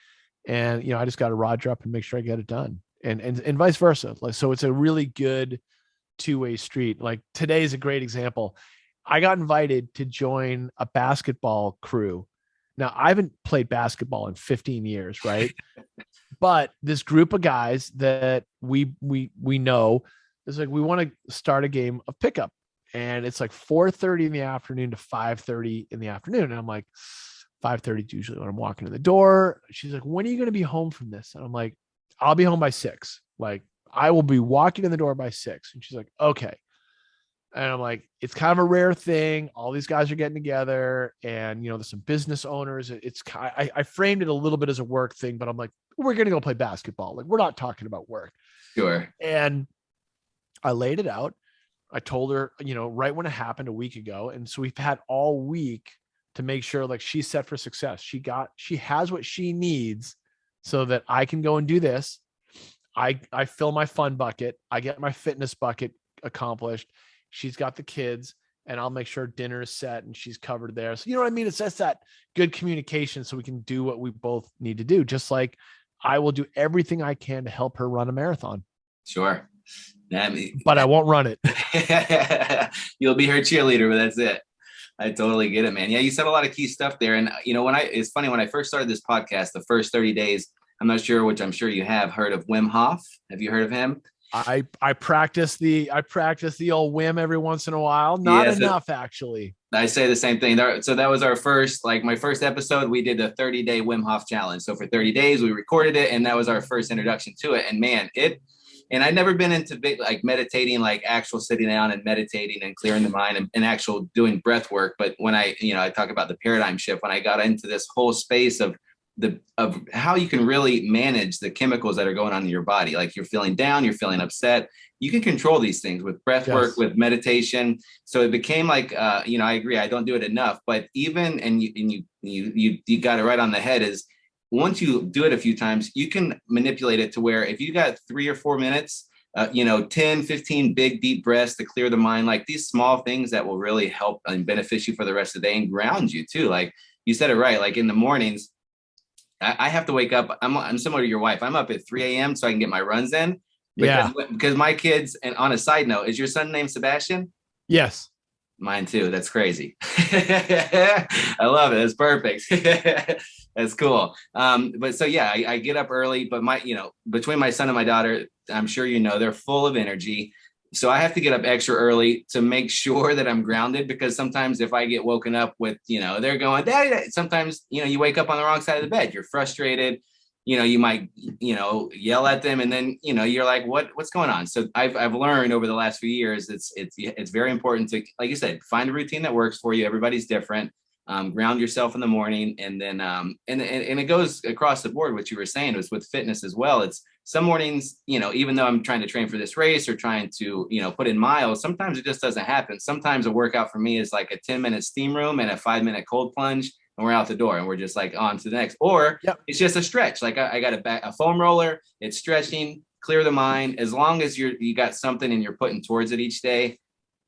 and I just got to roger up and make sure I get it done, and vice versa. Like, so it's a really good two-way street. Like, today is a great example. I got invited to join a basketball crew. Now, I haven't played basketball in 15 years, right? But this group of guys that we know is like, we want to start a game of pickup. And it's like 4:30 in the afternoon to 5:30 in the afternoon. And I'm like, 5:30 is usually when I'm walking in the door. She's like, when are you going to be home from this? And I'm like, I'll be home by 6. Like, I will be walking in the door by 6. And she's like, okay. And I'm like, it's kind of a rare thing. All these guys are getting together, and there's some business owners. I framed it a little bit as a work thing, but I'm like, we're going to go play basketball. Like, we're not talking about work. Sure. And I laid it out. I told her, right when it happened a week ago. And so we've had all week to make sure, like, she's set for success. She has what she needs so that I can go and do this. I fill my fun bucket. I get my fitness bucket accomplished. She's got the kids, and I'll make sure dinner is set and she's covered there. So, you know what I mean? It's just that good communication so we can do what we both need to do. Just like I will do everything I can to help her run a marathon. Sure. But I won't run it. You'll be her cheerleader, but that's it. I totally get it, man. Yeah, you said a lot of key stuff there. And it's funny, when I first started this podcast, the first 30 days, I'm not sure, which I'm sure you have heard of Wim Hof. Have you heard of him? I practice the old Wim every once in a while. Not enough, actually. I say the same thing. So that was our first, like my first episode. We did the 30-day Wim Hof challenge. So for 30 days, we recorded it, and that was our first introduction to it. And man, and I'd never been into big, like meditating, like actual sitting down and meditating and clearing the mind and actual doing breath work. But when I talk about the paradigm shift, when I got into this whole space of how you can really manage the chemicals that are going on in your body. Like, you're feeling down, you're feeling upset. You can control these things with breath work, with meditation. So it became like, I agree. I don't do it enough, but even, and you got it right on the head, is once you do it a few times, you can manipulate it to where if you got 3 or 4 minutes, 10, 15 big, deep breaths to clear the mind, like these small things that will really help and benefit you for the rest of the day and ground you too. Like you said it right. Like in the mornings, I have to wake up. I'm similar to your wife. I'm up at 3 a.m. so I can get my runs in. Because my kids, and on a side note, is your son named Sebastian? Yes. Mine too. That's crazy. I love it. It's perfect. That's cool. But so yeah, I get up early, but between my son and my daughter, I'm sure they're full of energy. So I have to get up extra early to make sure that I'm grounded, because sometimes if I get woken up with, they're going, Daddy, sometimes, you wake up on the wrong side of the bed, you're frustrated, you might, yell at them, and then, you're like, what's going on? So I've learned over the last few years, it's very important to, like you said, find a routine that works for you. Everybody's different. Ground yourself in the morning. And then, and it goes across the board. What you were saying was with fitness as well. It's some mornings, even though I'm trying to train for this race or trying to, put in miles, sometimes it just doesn't happen. Sometimes a workout for me is like a 10-minute steam room and a 5-minute cold plunge, and we're out the door and we're just like on to the next, or it's just a stretch. Like I got a foam roller, it's stretching, clear the mind, as long as you got something and you're putting towards it each day.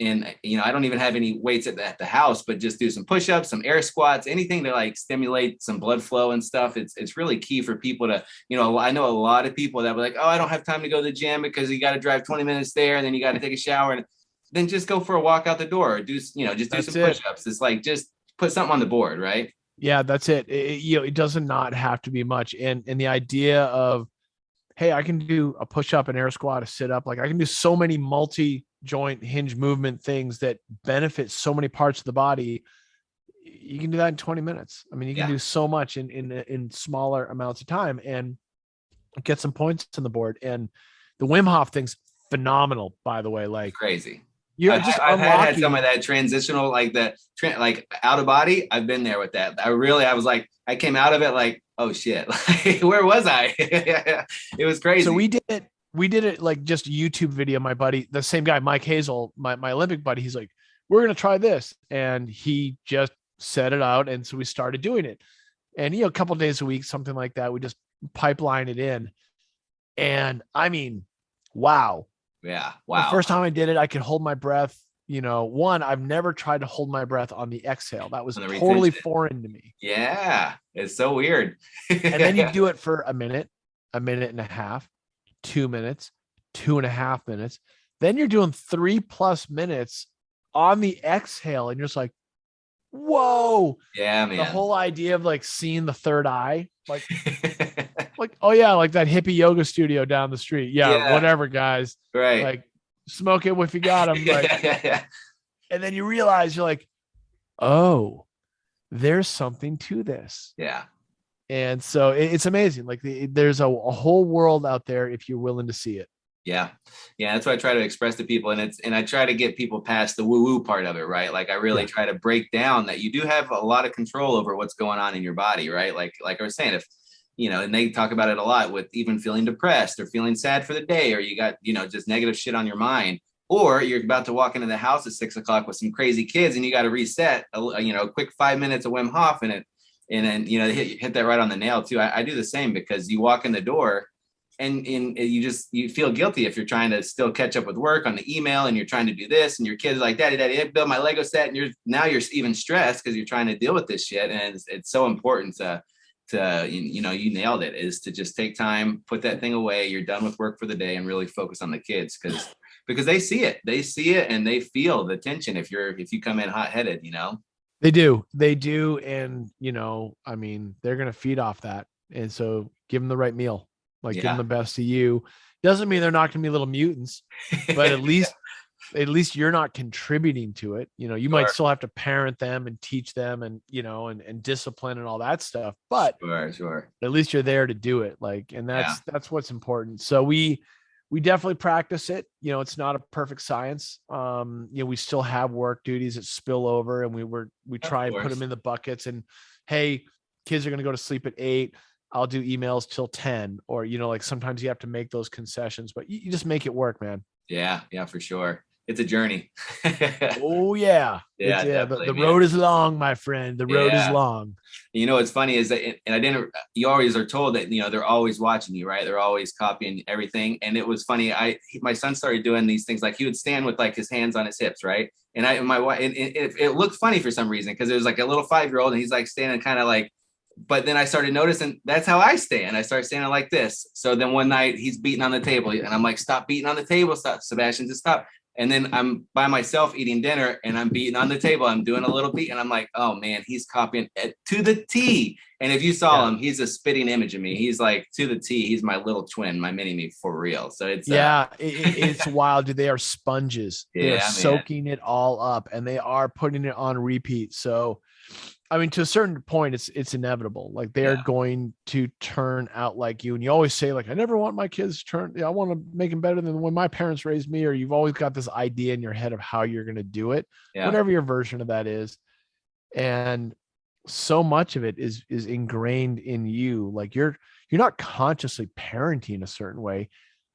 And, I don't even have any weights at the house, but just do some push-ups, some air squats, anything to like stimulate some blood flow and stuff. It's really key for people to, I know a lot of people that were like, oh, I don't have time to go to the gym because you got to drive 20 minutes there and then you got to take a shower, and then just go for a walk out the door, or just do some push-ups. It's like, just put something on the board, right? Yeah, that's it. It doesn't not have to be much. And the idea of, hey, I can do a push-up, an air squat, a sit-up. Like I can do so many multi-joint hinge movement things that benefit so many parts of the body. You can do that in 20 minutes. I mean, you can do so much in smaller amounts of time and get some points on the board. And the Wim Hof thing's phenomenal, by the way. Like crazy. I've had some of that transitional, like like out of body. I've been there with that. I was like, I came out of it like, oh shit, like, where was I? It was crazy. So we did it like just a YouTube video. My buddy, the same guy, Mike Hazel, my Olympic buddy, he's like, we're going to try this. And he just set it out. And so we started doing it. And, a couple of days a week, something like that. We just pipeline it in. And I mean, wow. Yeah. Wow. The first time I did it, I could hold my breath. One, I've never tried to hold my breath on the exhale. That was totally foreign to me. Yeah. It's so weird. And then you do it for a minute and a half, 2 minutes, 2.5 minutes. Then you're doing 3+ minutes on the exhale. And you're just like, whoa. Yeah, man. The whole idea of like seeing the third eye, like, oh yeah, like that hippie yoga studio down the street. Yeah. Whatever, guys. Right. Like, smoke it if you got them. Like, and then you realize you're like, oh, there's something to this. Yeah. And so it's amazing. Like there's a whole world out there if you're willing to see it. Yeah. Yeah. That's what I try to express to people. And I try to get people past the woo-woo part of it, right? Like I really try to break down that you do have a lot of control over what's going on in your body, right? Like I was saying, if, and they talk about it a lot with even feeling depressed or feeling sad for the day, or you got, just negative shit on your mind, or you're about to walk into the house at 6 o'clock with some crazy kids and you got to reset, a quick 5 minutes of Wim Hof and then, hit that right on the nail too. I do the same, because you walk in the door and you feel guilty if you're trying to still catch up with work on the email and you're trying to do this and your kid's like, daddy, build my Lego set. And you're even stressed because you're trying to deal with this shit. And it's so important to you nailed it, is to just take time, put that thing away. You're done with work for the day and really focus on the kids, because they see it and they feel the tension if you come in hot-headed. They do. And I mean, they're going to feed off that. And so give them the right meal, give them the best of you. Doesn't mean they're not going to be little mutants, but at least you're not contributing to it. You might still have to parent them and teach them and, and discipline and all that stuff, but sure. At least you're there to do it. And that's what's important. So we definitely practice it. It's not a perfect science. We still have work duties that spill over, and we try and put them in the buckets, and, hey, kids are going to go to sleep at 8. I'll do emails till 10, or, sometimes you have to make those concessions, but you just make it work, man. Yeah, for sure. It's a journey. Oh yeah. The road is long, my friend. The road is long. What's funny is that, you always are told that, they're always watching you, right? They're always copying everything. And it was funny. My son started doing these things, like he would stand with like his hands on his hips, right? And my wife, it looked funny for some reason, because it was like a little 5-year-old and he's like standing kind of like, but then I started noticing that's how I stand. I started standing like this. So then one night he's beating on the table and I'm like, stop beating on the table. Stop, Sebastian, just stop. And then I'm by myself eating dinner and I'm beating on the table. I'm doing a little beat and I'm like, oh man, he's copying it to the T. And if you saw him, he's a spitting image of me. He's like to the T. He's my little twin, my mini me for real. So it's it's wild. Dude, they are sponges. They are soaking it all up and they are putting it on repeat. So I mean, to a certain point, it's inevitable. Like they are going to turn out like you. And you always say, like, I never want my kids to turn. I want to make them better than when my parents raised me. Or you've always got this idea in your head of how you're going to do it, whatever your version of that is. And so much of it is ingrained in you. Like you're not consciously parenting a certain way.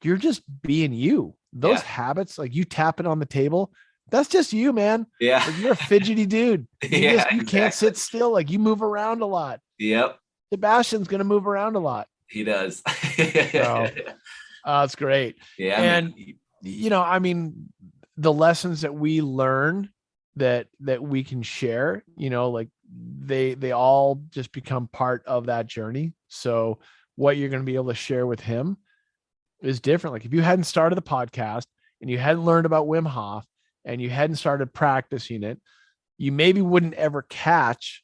You're just being you. Those habits, like you tapping on the table, that's just you, man. Yeah. Like you're a fidgety dude. You can't sit still. Like you move around a lot. Yep. Sebastian's going to move around a lot. He does. So, That's great. Yeah, And, man. I mean, the lessons that we learn that we can share, like they all just become part of that journey. So what you're going to be able to share with him is different. Like if you hadn't started the podcast and you hadn't learned about Wim Hof and you hadn't started practicing it, you maybe wouldn't ever catch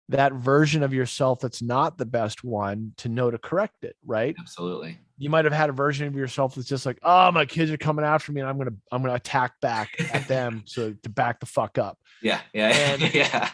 that version of yourself that's not the best one to know to correct it, right? Absolutely. You might have had a version of yourself that's just like, oh, my kids are coming after me and I'm gonna attack back at them so to back the fuck up. Yeah. Yeah. And Yeah.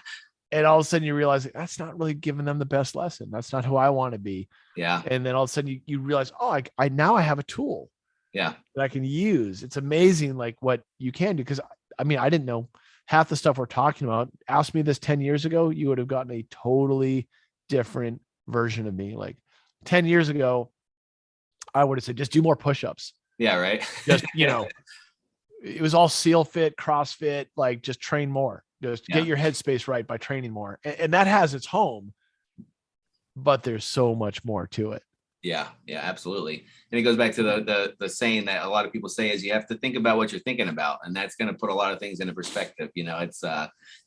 and all of a sudden you realize that's not really giving them the best lesson. That's not who I want to be. Yeah. And then all of a sudden you realize, oh, I now I have a tool Yeah. that I can use. It's amazing like what you can do. Cause I mean, I didn't know half the stuff we're talking about. Ask me this 10 years ago, you would have gotten a totally different version of me. Like 10 years ago, I would have said, just do more push-ups. Yeah. Right. Just, it was all SEAL fit, CrossFit, like just train more, just get your headspace right by training more. And that has its home, but there's so much more to it. Yeah, yeah, absolutely. And it goes back to the saying that a lot of people say is you have to think about what you're thinking about, and that's going to put a lot of things into perspective. It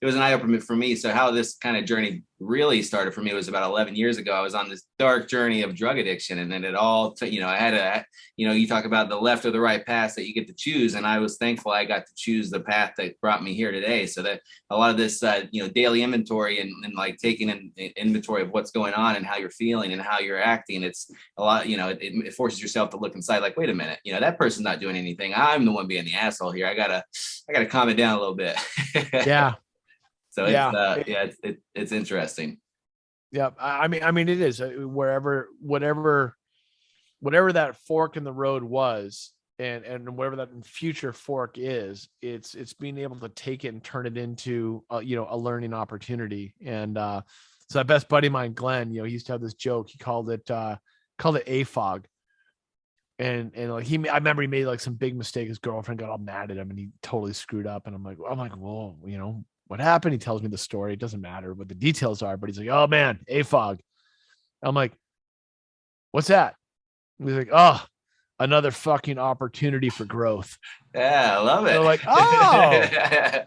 was an eye opener for me. So how this kind of journey really started for me was about 11 years ago. I was on this dark journey of drug addiction, and then it all, I had you talk about the left or the right path that you get to choose, and I was thankful I got to choose the path that brought me here today. So that a lot of this, daily inventory and like taking an inventory of what's going on and how you're feeling and how you're acting. It's a lot, it forces yourself to look inside like, wait a minute, that person's not doing anything. I'm the one being the asshole here. I gotta calm it down a little bit. Yeah. So it's interesting. Yeah. I mean, it is whatever that fork in the road was, and whatever that future fork is, it's being able to take it and turn it into a learning opportunity. And so that best buddy of mine, Glenn, he used to have this joke. He called it AFOG. And like I remember he made like some big mistake. His girlfriend got all mad at him and he totally screwed up. And I'm like, whoa, what happened? He tells me the story. It doesn't matter what the details are, but he's like, oh man, AFOG. I'm like, what's that? And he's like, oh, another fucking opportunity for growth. Yeah, I love it. So like, oh,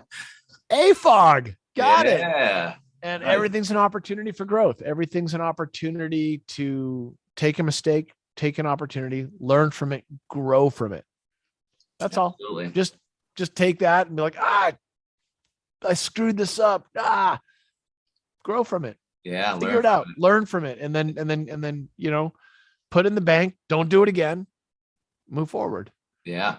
AFOG. Got it. And nice. Everything's an opportunity for growth. Everything's an opportunity to take a mistake, take an opportunity, learn from it, grow from it. That's Absolutely. all. Just take that and be like, I screwed this up. Grow from it. Yeah. Figure it out. Learn from it. And then, put in the bank. Don't do it again. Move forward. Yeah.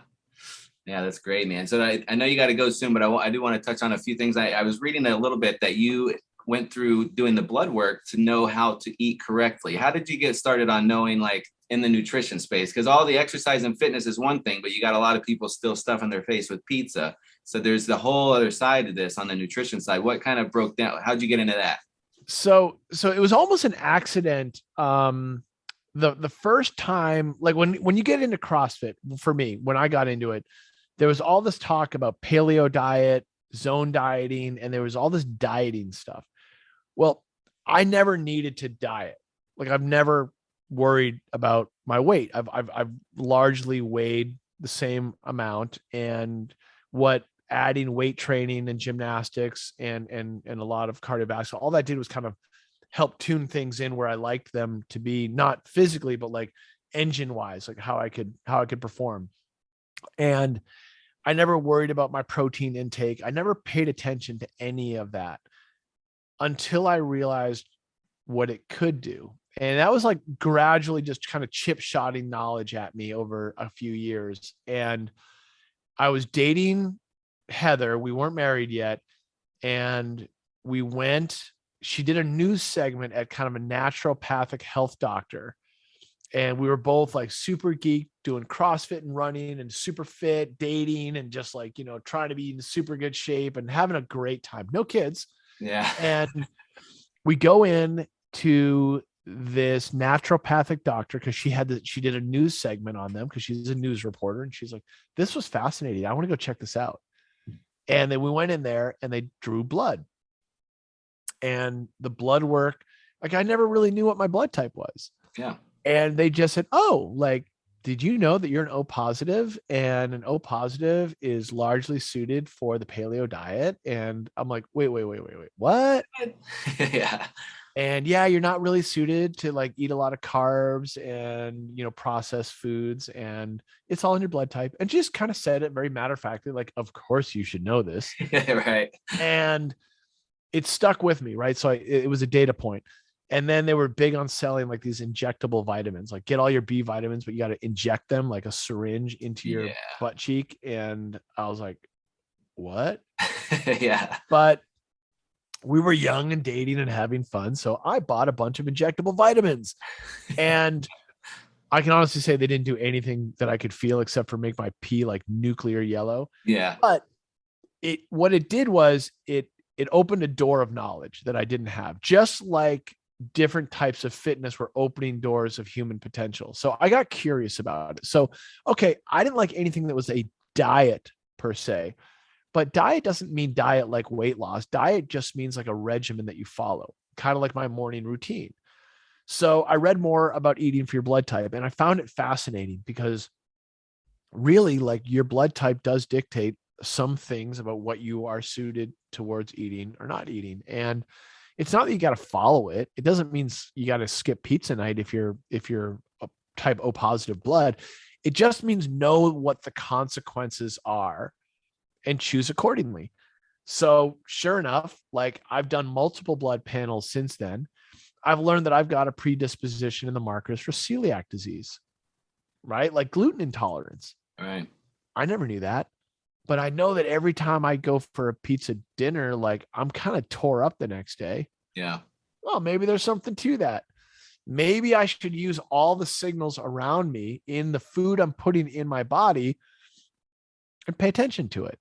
Yeah, that's great, man. So I know you got to go soon, but I do want to touch on a few things. I was reading a little bit that you went through doing the blood work to know how to eat correctly. How did you get started on knowing like in the nutrition space? Because all the exercise and fitness is one thing, but you got a lot of people still stuffing their face with pizza. So there's the whole other side to this on the nutrition side. What kind of broke down? How'd you get into that? So it was almost an accident. The first time, like when you get into CrossFit, for me, when I got into it, there was all this talk about paleo diet, zone dieting, and there was all this dieting stuff. Well, I never needed to diet. Like I've never worried about my weight. I've largely weighed the same amount, and what adding weight training and gymnastics and a lot of cardiovascular, all that did was kind of help tune things in where I liked them to be, not physically, but like engine wise, like how I could perform. And I never worried about my protein intake. I never paid attention to any of that until I realized what it could do. And that was like gradually just kind of chip shotting knowledge at me over a few years. And I was dating Heather. We weren't married yet. And she did a news segment at kind of a naturopathic health doctor. And we were both like super geek doing CrossFit and running and super fit, dating and just like, trying to be in super good shape and having a great time. No kids. Yeah. And we go in to this naturopathic doctor because she did a news segment on them because she's a news reporter. And she's like, this was fascinating. I want to go check this out. And then we went in there and they drew blood. And the blood work, like I never really knew what my blood type was. Yeah. And they just said, oh, like did you know that you're an O positive, and an O positive is largely suited for the paleo diet? And I'm like, wait, what? Yeah. And yeah, you're not really suited to like eat a lot of carbs and, processed foods, and it's all in your blood type. And just kind of said it very matter of factly, like, of course you should know this. Right. And it stuck with me, right? So it was a data point. And then they were big on selling like these injectable vitamins, like get all your B vitamins, but you got to inject them like a syringe into your Yeah. butt cheek. And I was like, what? Yeah. But we were young and dating and having fun. So I bought a bunch of injectable vitamins, and I can honestly say they didn't do anything that I could feel except for make my pee like nuclear yellow. Yeah. But what it did was it opened a door of knowledge that I didn't have, just like different types of fitness were opening doors of human potential. So I got curious about it. So, okay, I didn't like anything that was a diet per se, but diet doesn't mean diet like weight loss. Diet just means like a regimen that you follow, kind of like my morning routine. So I read more about eating for your blood type, and I found it fascinating because really, like, your blood type does dictate some things about what you are suited towards eating or not eating. And it's not that you got to follow it. It doesn't mean you got to skip pizza night if you're a type O positive blood. It just means know what the consequences are and choose accordingly. So sure enough, like, I've done multiple blood panels since then. I've learned that I've got a predisposition in the markers for celiac disease, right? Like gluten intolerance. Right. I never knew that. But I know that every time I go for a pizza dinner, like, I'm kind of tore up the next day. Yeah. Well, maybe there's something to that. Maybe I should use all the signals around me in the food I'm putting in my body and pay attention to it.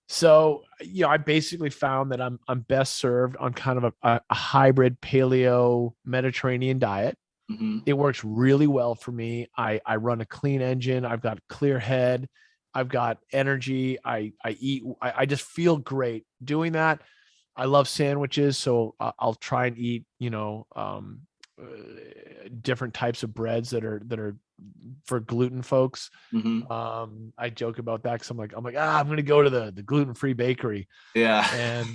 So, I basically found that I'm best served on kind of a hybrid paleo Mediterranean diet. Mm-hmm. It works really well for me. I run a clean engine. I've got a clear head. I've got energy. I eat. I just feel great doing that. I love sandwiches, so I'll try and eat, different types of breads that are for gluten folks. Mm-hmm. I joke about that because I'm like, I'm gonna go to the gluten-free bakery, Yeah. and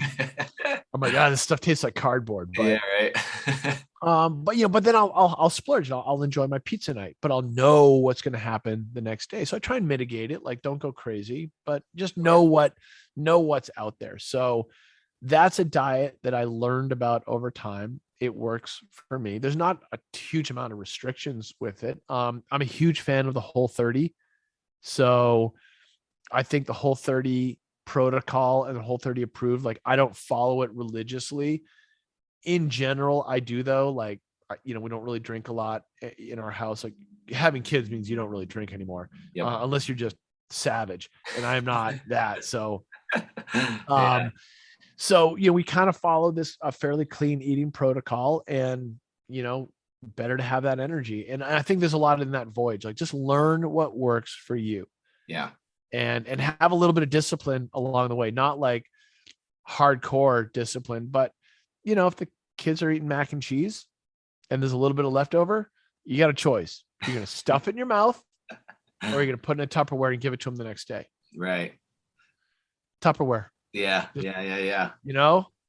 I'm like, this stuff tastes like cardboard. Yeah. But Right. but then I'll splurge. I'll enjoy my pizza night, but I'll know what's going to happen the next day. So I try and mitigate it. Like, don't go crazy, but just know what's out there. So that's a diet that I learned about over time. It works for me. There's not a huge amount of restrictions with it. I'm a huge fan of the Whole30. So I think the Whole30 protocol and the Whole30 approved, like, I don't follow it religiously. In general, I do, though. Like, we don't really drink a lot in our house. Like, having kids means you don't really drink anymore, Yep. unless you're just savage, and I am not that. So, Yeah. we kind of follow this a fairly clean eating protocol, and better to have that energy. And I think there's a lot in that voyage. Like, just learn what works for you, Yeah. and have a little bit of discipline along the way. Not like hardcore discipline, but if the kids are eating mac and cheese and there's a little bit of leftover, you got a choice. You're going to stuff it in your mouth, or you're going to put it in a Tupperware and give it to them the next day. Right. Tupperware. Yeah. Just, Yeah.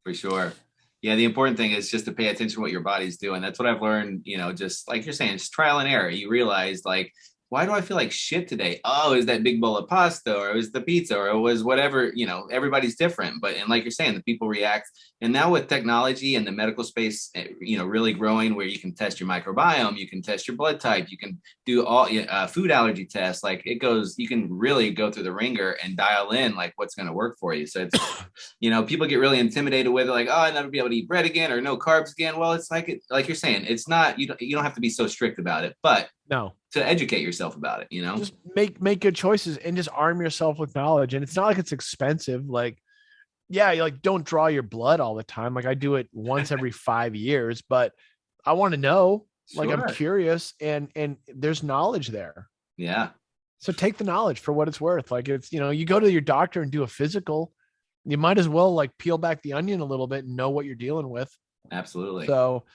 For sure. Yeah. The important thing is just to pay attention to what your body's doing. That's what I've learned, just like you're saying, it's trial and error. You realize, like, why do I feel like shit today? Oh, is that big bowl of pasta, or it was the pizza, or it was whatever, everybody's different. And like you're saying, the people react. And now with technology and the medical space, really growing, where you can test your microbiome, you can test your blood type, you can do all food allergy tests. Like, you can really go through the ringer and dial in like what's going to work for you. So it's, people get really intimidated with it, like, oh, I'll never be able to eat bread again or no carbs again. Well, it's like you're saying, it's not, you don't have to be so strict about it, but no, to educate yourself about it, just make good choices and just arm yourself with knowledge. And it's not like it's expensive. Like, yeah, you like, don't draw your blood all the time. Like, I do it once every 5 years, but I want to know, like, Sure. I'm curious, and there's knowledge there. Yeah. So take the knowledge for what it's worth. Like, it's, you go to your doctor and do a physical, you might as well like peel back the onion a little bit and know what you're dealing with. Absolutely. So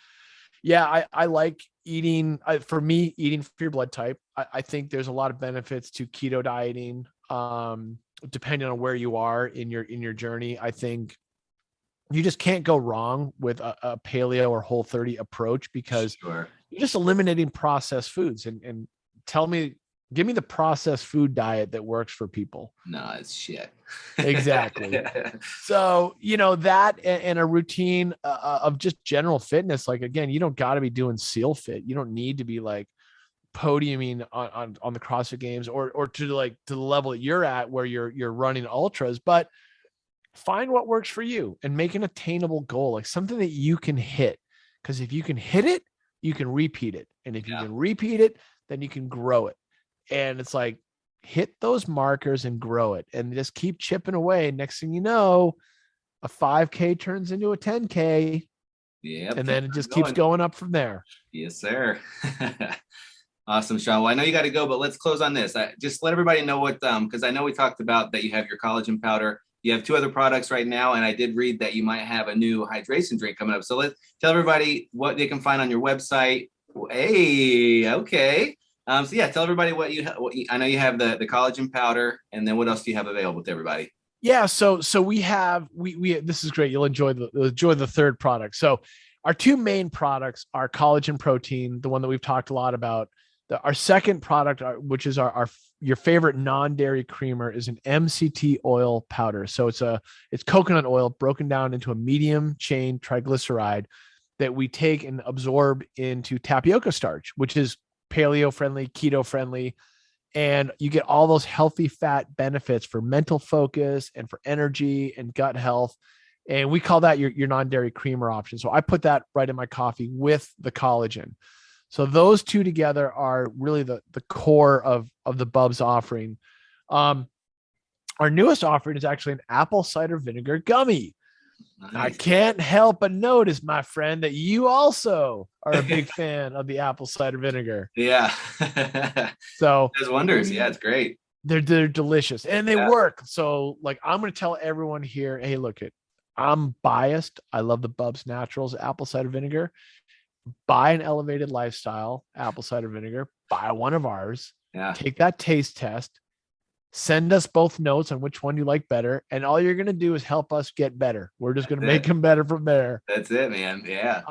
yeah, I like for me, eating for your blood type. I think there's a lot of benefits to keto dieting. Depending on where you are in your journey, I think you just can't go wrong with a paleo or Whole30 approach, because Sure. you're just eliminating processed foods. And give me the processed food diet that works for people. No, it's shit. Exactly. So, that and a routine of just general fitness. Like, again, you don't got to be doing SEAL fit. You don't need to be like podiuming on the CrossFit Games or to the level that you're at where you're running ultras, but find what works for you and make an attainable goal, like something that you can hit. Because if you can hit it, you can repeat it. And if you can repeat it, then you can grow it. And it's like, hit those markers and grow it and just keep chipping away. Next thing you know, a 5K turns into a 10K. Yeah. And then it just keeps going up from there. Yes, sir. Awesome, Shaun. Well, I know you got to go, but let's close on this. Just let everybody know what, because I know we talked about that you have your collagen powder. You have 2 other products right now, and I did read that you might have a new hydration drink coming up. So let's tell everybody what they can find on your website. Hey, okay. So yeah, tell everybody what I know you have the collagen powder, and then what else do you have available to everybody? Yeah, so we have we this is great. You'll enjoy the third product. So our 2 main products are collagen protein, the one that we've talked a lot about. Our second product, which is your favorite non-dairy creamer, is an MCT oil powder. So it's coconut oil broken down into a medium chain triglyceride that we take and absorb into tapioca starch, which is paleo friendly, keto friendly, and you get all those healthy fat benefits for mental focus and for energy and gut health. And we call that your non-dairy creamer option. So I put that right in my coffee with the collagen. So those 2 together are really the core of the BUBS offering. Our newest offering is actually an apple cider vinegar gummy. Nice. I can't help but notice, my friend, that you also are a big fan of the apple cider vinegar. Yeah. So it does wonders. Yeah, it's great. They're delicious and they work. So like, I'm going to tell everyone here, hey, I'm biased. I love the BUBS Naturals apple cider vinegar. Buy an elevated lifestyle apple cider vinegar, buy one of ours, take that taste test, send us both notes on which one you like better. And all you're going to do is help us get better. We're just going to make them better from there. That's it, man. Yeah.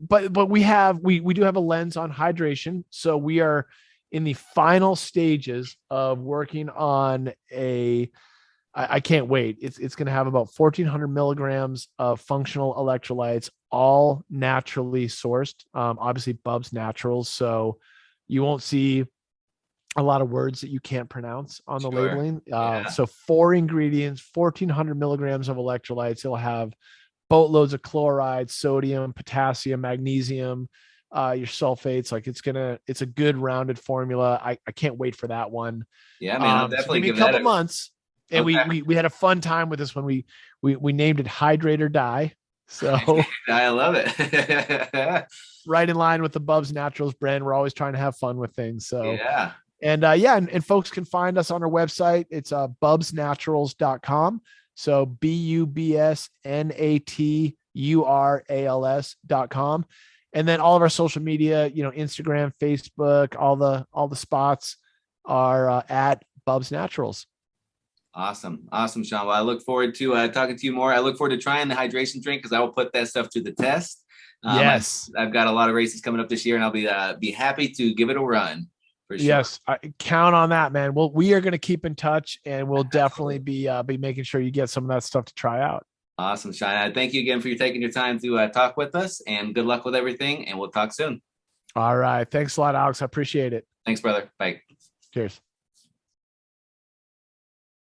But we do have a lens on hydration. So we are in the final stages of working on I can't wait. It's going to have about 1,400 milligrams of functional electrolytes, all naturally sourced. Obviously, BUBS Naturals, so you won't see a lot of words that you can't pronounce on the labeling. So 4 ingredients, 1,400 milligrams of electrolytes. It'll have boatloads of chloride, sodium, potassium, magnesium, your sulfates. Like it's a good rounded formula. I can't wait for that one. Yeah, man, I'll definitely give me a couple months. And we had a fun time with this one. We named it Hydrate or Die. So I love it. Right in line with the BUBS Naturals brand. We're always trying to have fun with things. So yeah. And folks can find us on our website. It's bubsnaturals.com. So BUBSNATURALS.com. And then all of our social media, Instagram, Facebook, all the spots are at BUBS Naturals. Awesome, Shaun. Well, I look forward to talking to you more. I look forward to trying the hydration drink because I will put that stuff to the test. Yes, I've got a lot of races coming up this year, and I'll be happy to give it a run. For sure. Yes, I count on that, man. Well, we are going to keep in touch, and we'll definitely be making sure you get some of that stuff to try out. Awesome, Shaun. Thank you again for taking your time to talk with us, and good luck with everything. And we'll talk soon. All right, thanks a lot, Alex. I appreciate it. Thanks, brother. Bye. Cheers.